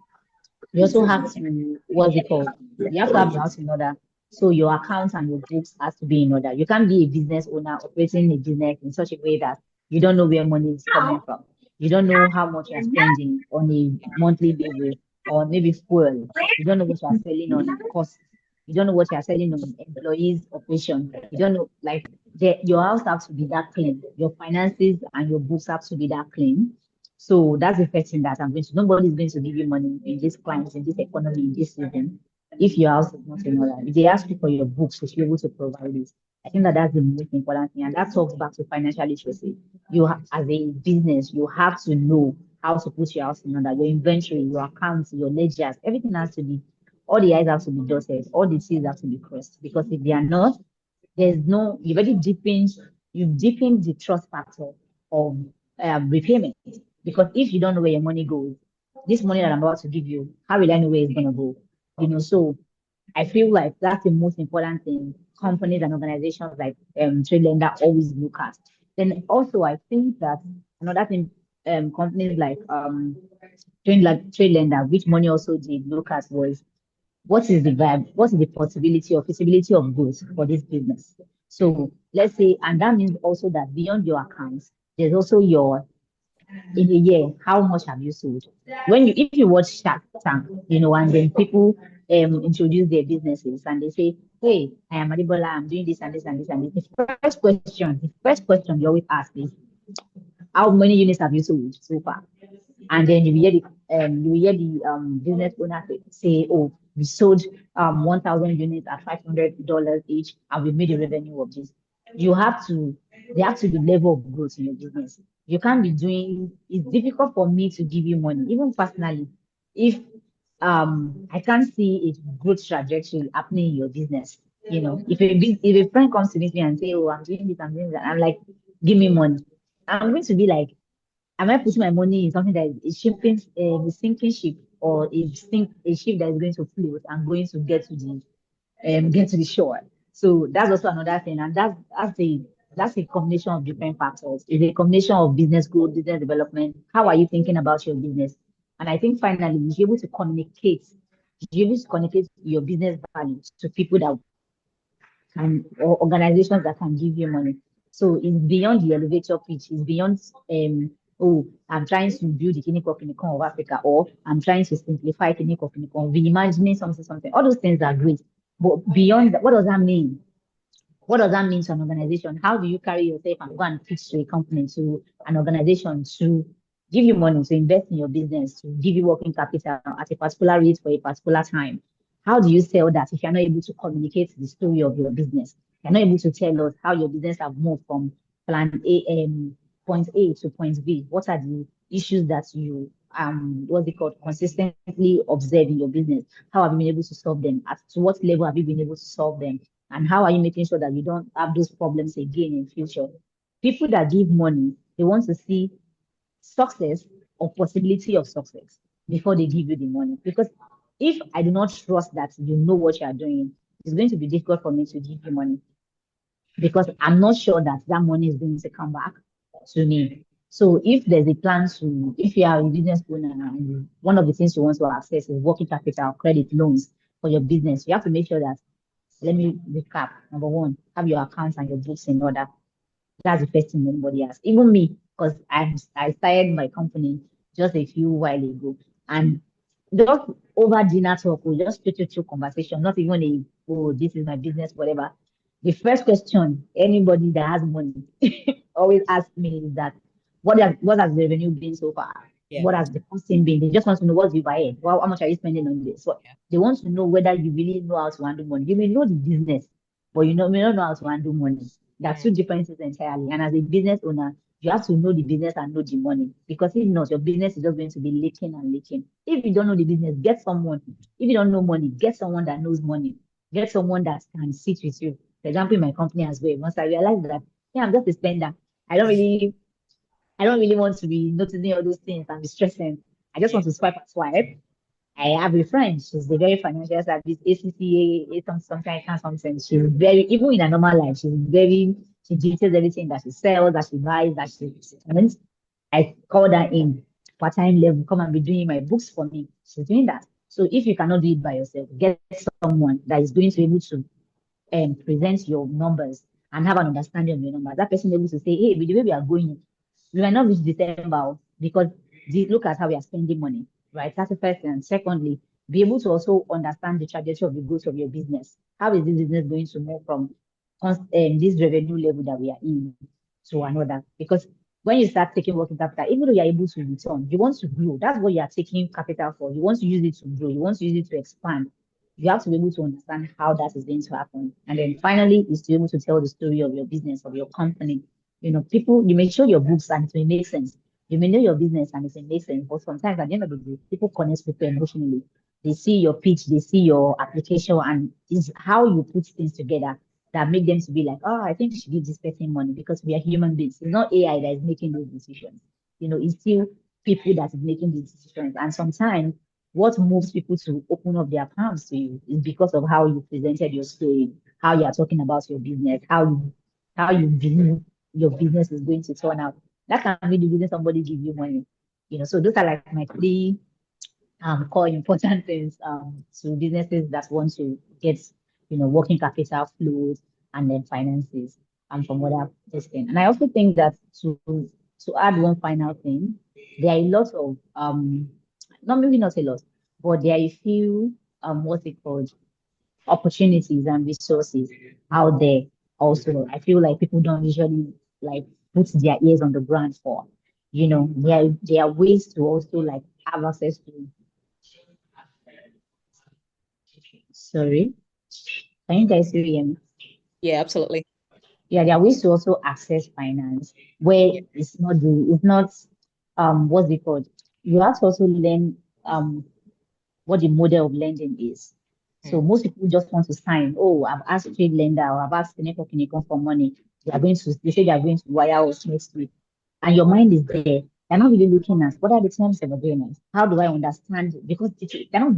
you also have to, what's it called? You have to have your house in order. So your accounts and your books has to be in order. You can't be a business owner operating a business in such a way that you don't know where money is coming from. You don't know how much you're spending on a monthly basis or maybe fuel. You don't know what you're selling on cost. You don't know what you're selling on employees' operation. You don't know, like, your house has to be that clean. Your finances and your books have to be that clean. So that's the first thing that I'm going to. Nobody's going to give you money in this climate, in this economy, in this season, if your house is not in order. If they ask you for your books, you should be able to provide it. I think that that's the most important thing, and that talks back to financial literacy. As a business, you have to know how to put your house in order. Your inventory, your accounts, your ledgers, everything has to be. All the I's have to be dotted. All the T's have to be crossed. Because if they are not, you've deepened the trust factor of repayment. Because if you don't know where your money goes, this money that I'm about to give you, how will I know where it's going to go? So I feel like that's the most important thing companies and organizations like Trade Lender always look at. Then also, I think that another thing companies like Trade Lender, which money also did look at was what is the vibe, what is the possibility or feasibility of growth for this business. So let's say, and that means also that beyond your accounts, there's also in a year, how much have you sold? If you watch Shark Tank, and then people introduce their businesses and they say, hey, I am Adibola, I'm doing this and this and this and this. The first question you always ask is, how many units have you sold so far? And then you hear the business owner say, oh, we sold 1,000 units at $500 each, and we made a revenue of this. There have to be level of growth in your business. You can't be doing. It's difficult for me to give you money, even personally, if I can't see a growth trajectory happening in your business. If a friend comes to meet me and say, oh, I'm doing this, I'm doing that, I'm like, give me money. I'm going to be like, am I putting my money in something that is shipping a sinking ship, or a ship that is going to float and going to get to the shore? So that's also another thing, and that's a combination of different factors. It's a combination of business growth, business development. How are you thinking about your business? And I think finally, you should be able to communicate. You should be able to communicate your business value to people that or organizations that can give you money. So it's beyond the elevator pitch. It's beyond oh, I'm trying to build the clinical of Africa, or I'm trying to simplify clinical reimagining something. All those things are great. But beyond that, what does that mean? What does that mean to an organization? How do you carry yourself and go and pitch to a company, to an organization, to give you money, to invest in your business, to give you working capital at a particular rate for a particular time? How do you sell that if you're not able to communicate the story of your business? You're not able to tell us how your business have moved from point A to point B. What are the issues that you consistently observe in your business? How have you been able to solve them? To what level have you been able to solve them? And how are you making sure that you don't have those problems again in future? People that give money, they want to see success or possibility of success before they give you the money. Because if I do not trust that you know what you are doing, it's going to be difficult for me to give you money, because I'm not sure that money is going to come back to me. So if there's a plan if you are a business owner and one of the things you want to access is working capital, credit, loans for your business, you have to make sure that, let me recap. Number one, have your accounts and your books in order. That's the first thing anybody asks. Even me, because I started my company just a few while ago, and just over dinner talk, we just to conversation, not even this is my business, whatever. The first question anybody that has money always asks me is that, what has the revenue been so far? Yeah. What has the costing been? They just want to know what's your ahead. How much are you spending on this? So they want to know whether you really know how to handle money. You may know the business, but you may not know how to handle money. That's two different things entirely. And as a business owner, You have to know the business and know the money, because if not, your business is just going to be leaking and leaking. If you don't know the business, get someone. If you don't know money, get someone that knows money. Get someone that can sit with you. For example, in my company as well, once I realized that, yeah, I'm just a spender. I don't really want to be noticing all those things and be stressing. I just want to swipe and swipe. I have a friend. She's a very financial service, ACCA, something. She's very, even in a normal life, she details everything that she sells, that she buys, that she earns. I called her in part-time level, come and be doing my books for me. She's doing that. So if you cannot do it by yourself, get someone that is going to be able to present your numbers and have an understanding of your numbers. That person is able to say, hey, with the way we are going, we might not reach December because look at how we are spending money, right? That's the first thing. And secondly, be able to also understand the trajectory of the growth of your business. How is this business going to move from this revenue level that we are in to another? Because when you start taking working capital, even though you're able to return, you want to grow. That's what you are taking capital for. You want to use it to grow. You want to use it to expand. You have to be able to understand how that is going to happen. And then finally, is to be able to tell the story of your business, of your company. You know, people, you may show your books and it may make sense. You may know your business and it may make sense, but sometimes at the end of the day, people connect with you emotionally. They see your pitch, they see your application, and it's how you put things together that make them to be like, oh, I think we should give this person money, because we are human beings. It's not AI that is making those decisions. You know, it's still people that is making these decisions. And sometimes what moves people to open up their palms to you is because of how you presented your story, how you are talking about your business, how you believe your business is going to turn out. That can be the reason somebody give you money. You know, so those are like my three core important things to businesses that want to get, you know, working capital flows and then finances from what I've tested. And I also think that to add one final thing, there are a lot of maybe not a lot, but there are a few what's it called, opportunities and resources out there. Also, I feel like people don't usually like put their ears on the ground for. You know, there are ways to also like have access to. Sorry, can you guys hear me? Yeah, absolutely. Yeah, there are ways to also access finance where it's not what's it called? You have to also learn what the model of lending is. So most people just want to sign. Oh, I've asked trade lender or I've asked Seneca Kinikon for money. They say they are going to wire us next week. And your mind is there. They're not really looking at what are the terms of agreement? How do I understand? Because they're not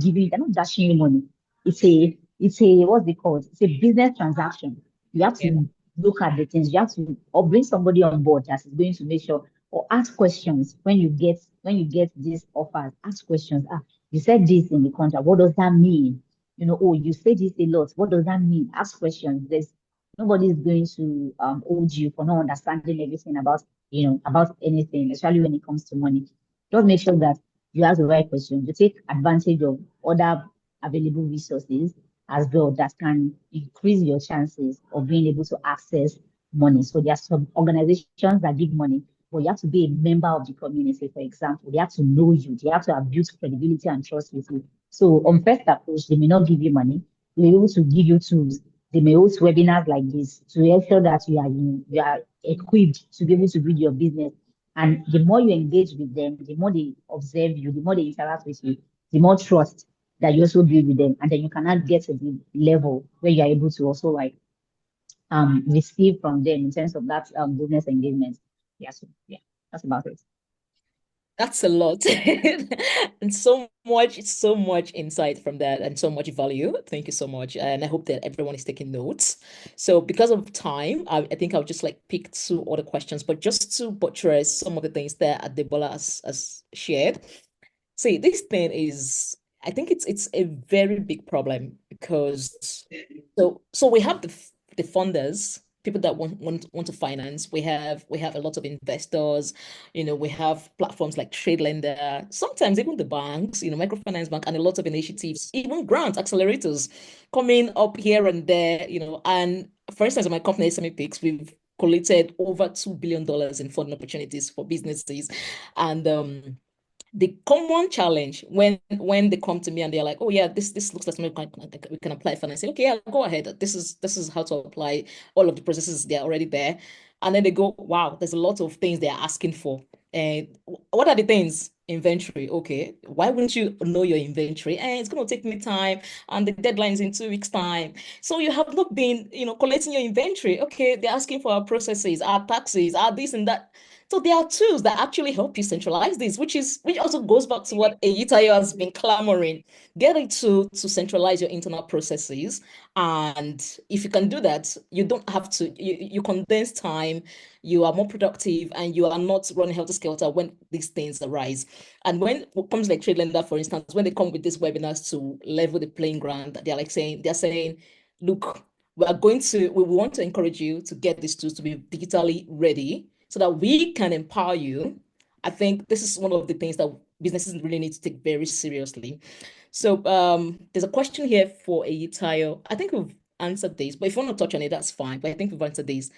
dashing you money. It's a what's it called? It's a business transaction. You have to look at the things. You have to or bring somebody on board that is going to make sure or ask questions when you get these offers. Ask questions. You said this in the contract. What does that mean? You know, oh, you say this a lot. What does that mean? Ask questions. Nobody is going to hold you for not understanding everything about anything, especially when it comes to money. Just make sure that you ask the right questions. You take advantage of other available resources as well that can increase your chances of being able to access money. So there are some organizations that give money, but you have to be a member of the community. For example, they have to know you. They have to have built credibility and trust with you. So on first approach, they may not give you money. They're able to give you tools. They may host webinars like this to ensure that you are equipped to be able to build your business. And the more you engage with them, the more they observe you, the more they interact with you, the more trust that you also build with them. And then you cannot get to the level where you're able to also like receive from them in terms of that business engagement. Yeah, so yeah, that's about it. That's a lot. And so much insight from that and so much value. Thank you so much. And I hope that everyone is taking notes. So because of time, I think I'll just like pick two other questions, but just to buttress some of the things that Adebola has shared. See, this thing is, I think it's a very big problem because so we have the funders, people that want to finance. We have a lot of investors. You know, we have platforms like TradeLender, sometimes even the banks, you know, Microfinance Bank, and a lot of initiatives, even grants, accelerators coming up here and there, you know. And for instance, in my company, SME Picks, we've collected over $2 billion in funding opportunities for businesses. And the common challenge when they come to me and they're like, oh yeah, this looks like something we can apply for, and I say, okay, yeah, go ahead. This is how to apply. All of the processes, they're already there. And then they go, wow, there's a lot of things they're asking for. And what are the things? Inventory. Okay, why wouldn't you know your inventory? And it's going to take me time, and the deadline is in 2 weeks' time. So you have not been, collecting your inventory. Okay, they're asking for our processes, our taxes, our this and that. So there are tools that actually help you centralize this, which also goes back to what Eyitayo has been clamoring. Get a tool to centralize your internal processes. And if you can do that, you don't have to, you condense time, you are more productive, and you are not running helter-skelter when these things arise. And when it comes like TradeLender, for instance, when they come with these webinars to level the playing ground, they're saying, look, we want to encourage you to get these tools to be digitally ready so that we can empower you. I think this is one of the things that businesses really need to take very seriously. So there's a question here for Eyitayo. I think we've answered this, but if you want to touch on it, that's fine. But I think we've answered this.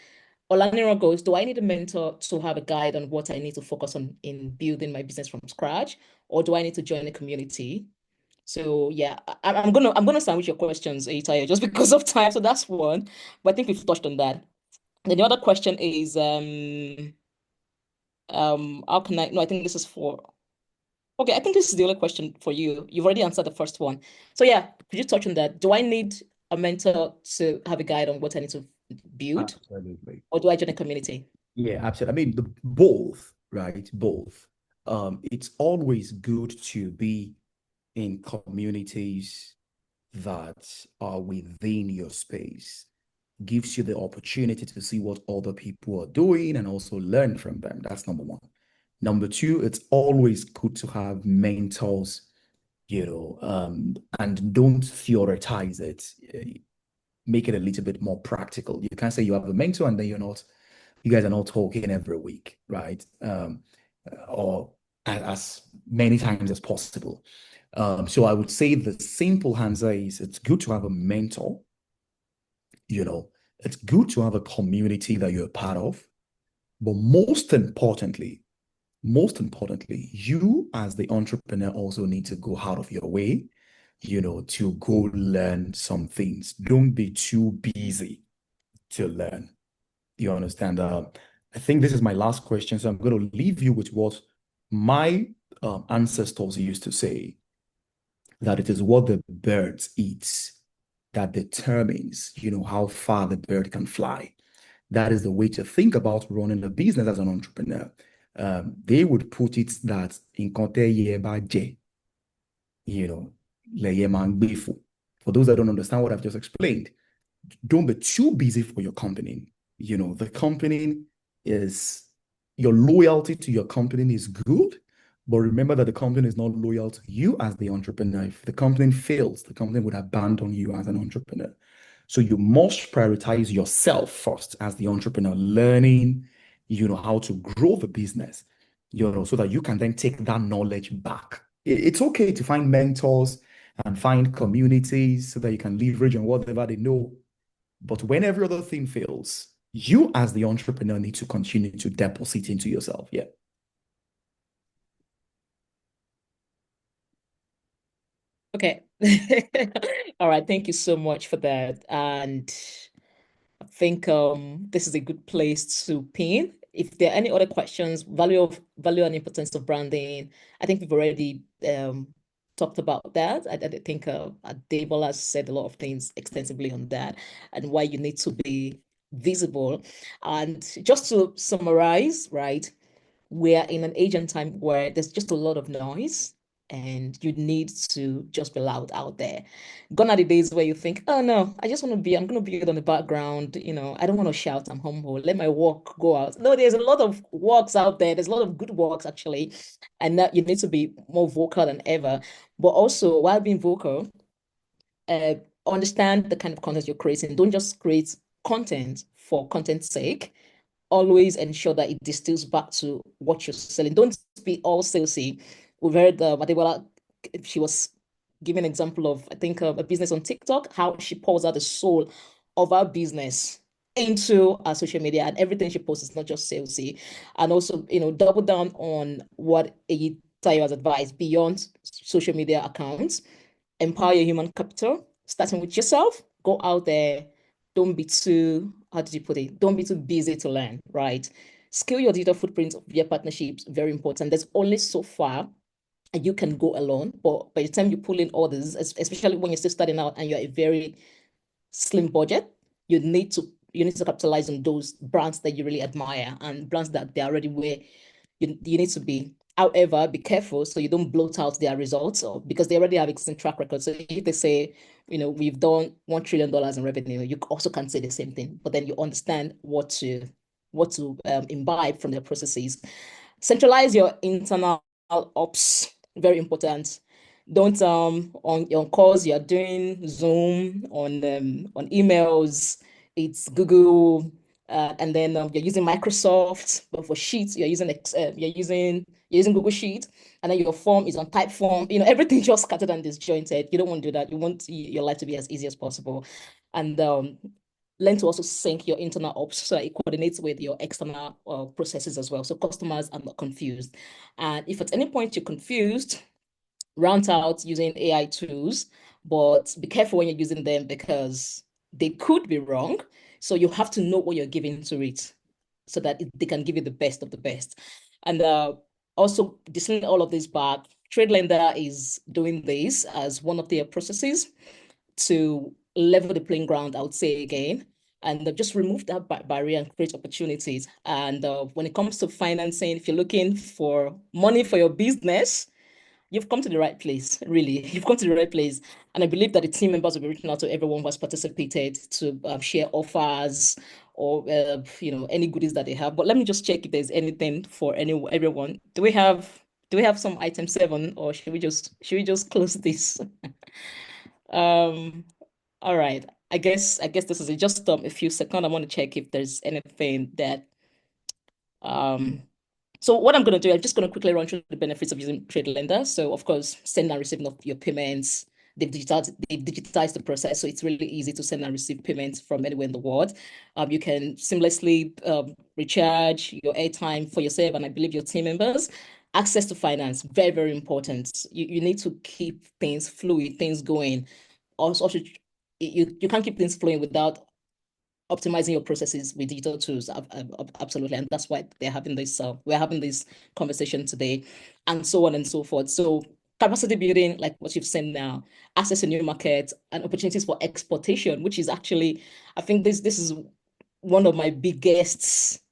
Olaniro goes, do I need a mentor to have a guide on what I need to focus on in building my business from scratch, or do I need to join a community? So yeah, I'm gonna sandwich your questions, Eyitayo, just because of time. So that's one, but I think we've touched on that. Then the other question is how can I? No, I think this is for. Okay, I think this is the only question for you. You've already answered the first one. So yeah, could you touch on that? Do I need a mentor to have a guide on what I need to build, Absolutely. or do I join a community? Yeah, absolutely. I mean, both, right? Both. It's always good to be in communities that are within your space. Gives you the opportunity to see what other people are doing and also learn from them. That's number one. Number two, it's always good to have mentors, and don't theorize it. Make it a little bit more practical. You can't say you have a mentor and then you guys are not talking every week, right? Or as many times as possible. So I would say the simple answer is it's good to have a mentor. It's good to have a community that you're a part of. But most importantly, you as the entrepreneur also need to go out of your way, to go learn some things. Don't be too busy to learn. You understand? I think this is my last question, so I'm going to leave you with what my ancestors used to say, that it is what the birds eat that determines, how far the bird can fly. That is the way to think about running a business as an entrepreneur. They would put it that in for those that don't understand what I've just explained, don't be too busy for your company. The company is, your loyalty to your company is good, but remember that the company is not loyal to you as the entrepreneur. If the company fails, the company would abandon you as an entrepreneur. So you must prioritize yourself first as the entrepreneur, learning, how to grow the business, so that you can then take that knowledge back. It's okay to find mentors and find communities so that you can leverage on whatever they know. But when every other thing fails, you as the entrepreneur need to continue to deposit into yourself. Yeah. Okay. All right. Thank you so much for that. And I think this is a good place to pin. If there are any other questions, value and importance of branding, I think we've already talked about that. I think Adebola has said a lot of things extensively on that and why you need to be visible. And just to summarize, right, we are in an age and time where there's just a lot of noise and you need to just be loud out there. Gone are the days where you think, oh no, I'm going to be on the background. I don't want to shout, I'm humble. Let my work go out. No, there's a lot of works out there. There's a lot of good works actually. And that you need to be more vocal than ever. But also while being vocal, understand the kind of content you're creating. Don't just create content for content's sake. Always ensure that it distills back to what you're selling. Don't be all salesy. We've heard Adebola, she was giving an example of, I think, a business on TikTok, how she pours out the soul of our business into our social media, and everything she posts is not just salesy. And also, double down on what Tayo has advised beyond social media accounts. Empower your human capital, starting with yourself. Go out there. Don't be too, how did you put it? Don't be too busy to learn, right? Scale your digital footprint via partnerships, very important. There's only so far and you can go alone, but by the time you pull in others, especially when you're still starting out and you're a very slim budget, you need to capitalize on those brands that you really admire and brands that they're already where you need to be. However, be careful so you don't bloat out their results, or because they already have existing track record. So if they say, we've done $1 trillion in revenue, you also can't say the same thing, but then you understand what to imbibe from their processes. Centralize your internal ops, very important. Don't on calls you're doing Zoom, on emails it's Google, and then you're using Microsoft, but for Sheets you're using Google Sheet, and then your form is on Typeform. Everything just scattered and disjointed. You don't want to do that. You want your life to be as easy as possible, and learn to also sync your internal ops so it coordinates with your external processes as well, so customers are not confused. And if at any point you're confused, rant out using AI tools, but be careful when you're using them because they could be wrong. So you have to know what you're giving to it so that they can give you the best of the best. And also distilling all of this back, TradeLender is doing this as one of their processes to level the playing ground, I would say again, and just remove that barrier and create opportunities. And when it comes to financing, if you're looking for money for your business, you've come to the right place, really. You've come to the right place. And I believe that the team members will be reaching out to everyone who has participated to share offers or, any goodies that they have. But let me just check if there's anything for everyone. Do we have some item 7, or should we just close this? All right. I guess this is just a few seconds. I want to check if there's anything that so what I'm going to do, I'm just going to quickly run through the benefits of using TradeLender. So of course, send and receiving of your payments. They've digitized the process, so it's really easy to send and receive payments from anywhere in the world. You can seamlessly recharge your airtime for yourself and I believe your team members. Access to finance, very, very important. You need to keep things fluid, things going. Also, you can't keep things flowing without optimizing your processes with digital tools. Absolutely. And that's why they're having this, we're having this conversation today, and so on and so forth. So capacity building, like what you've seen now, access to new markets and opportunities for exportation, which is actually, I think this is one of my biggest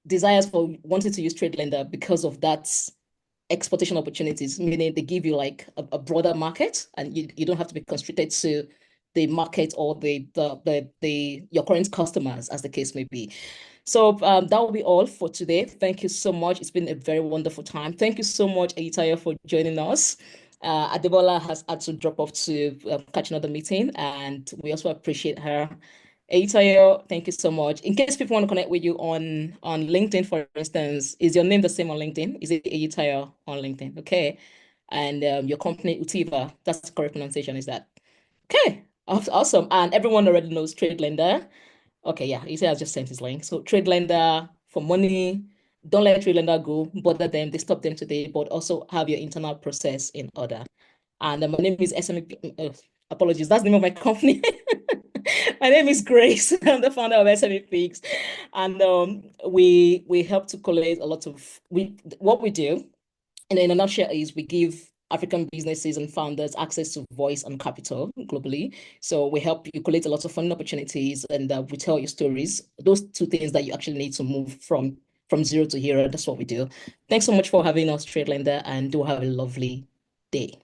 desires for wanting to use TradeLender, because of that exportation opportunities, meaning they give you like a broader market and you don't have to be constricted to the market or your current customers, as the case may be. So that will be all for today. Thank you so much. It's been a very wonderful time. Thank you so much, Eyitayo, for joining us. Adebola has had to drop off to catch another meeting, and we also appreciate her. Eyitayo, thank you so much. In case people want to connect with you on LinkedIn, for instance, is your name the same on LinkedIn? Is it Eyitayo on LinkedIn? Okay. And your company, Utiva, that's the correct pronunciation, is that? Okay. Awesome. And everyone already knows TradeLender. Okay, yeah, he said I just sent his link. So TradeLender for money. Don't let TradeLender go, bother them. They stop them today, but also have your internal process in order. And my name is SME. Apologies, that's the name of my company. My name is Grace. I'm the founder of SME Fix, and we help to collate a lot of what we do. And in a nutshell, is we give African businesses and founders access to voice and capital globally. So we help you collect a lot of funding opportunities, and we tell you stories. Those two things that you actually need to move from zero to hero. That's what we do. Thanks so much for having us, TradeLender, and do have a lovely day.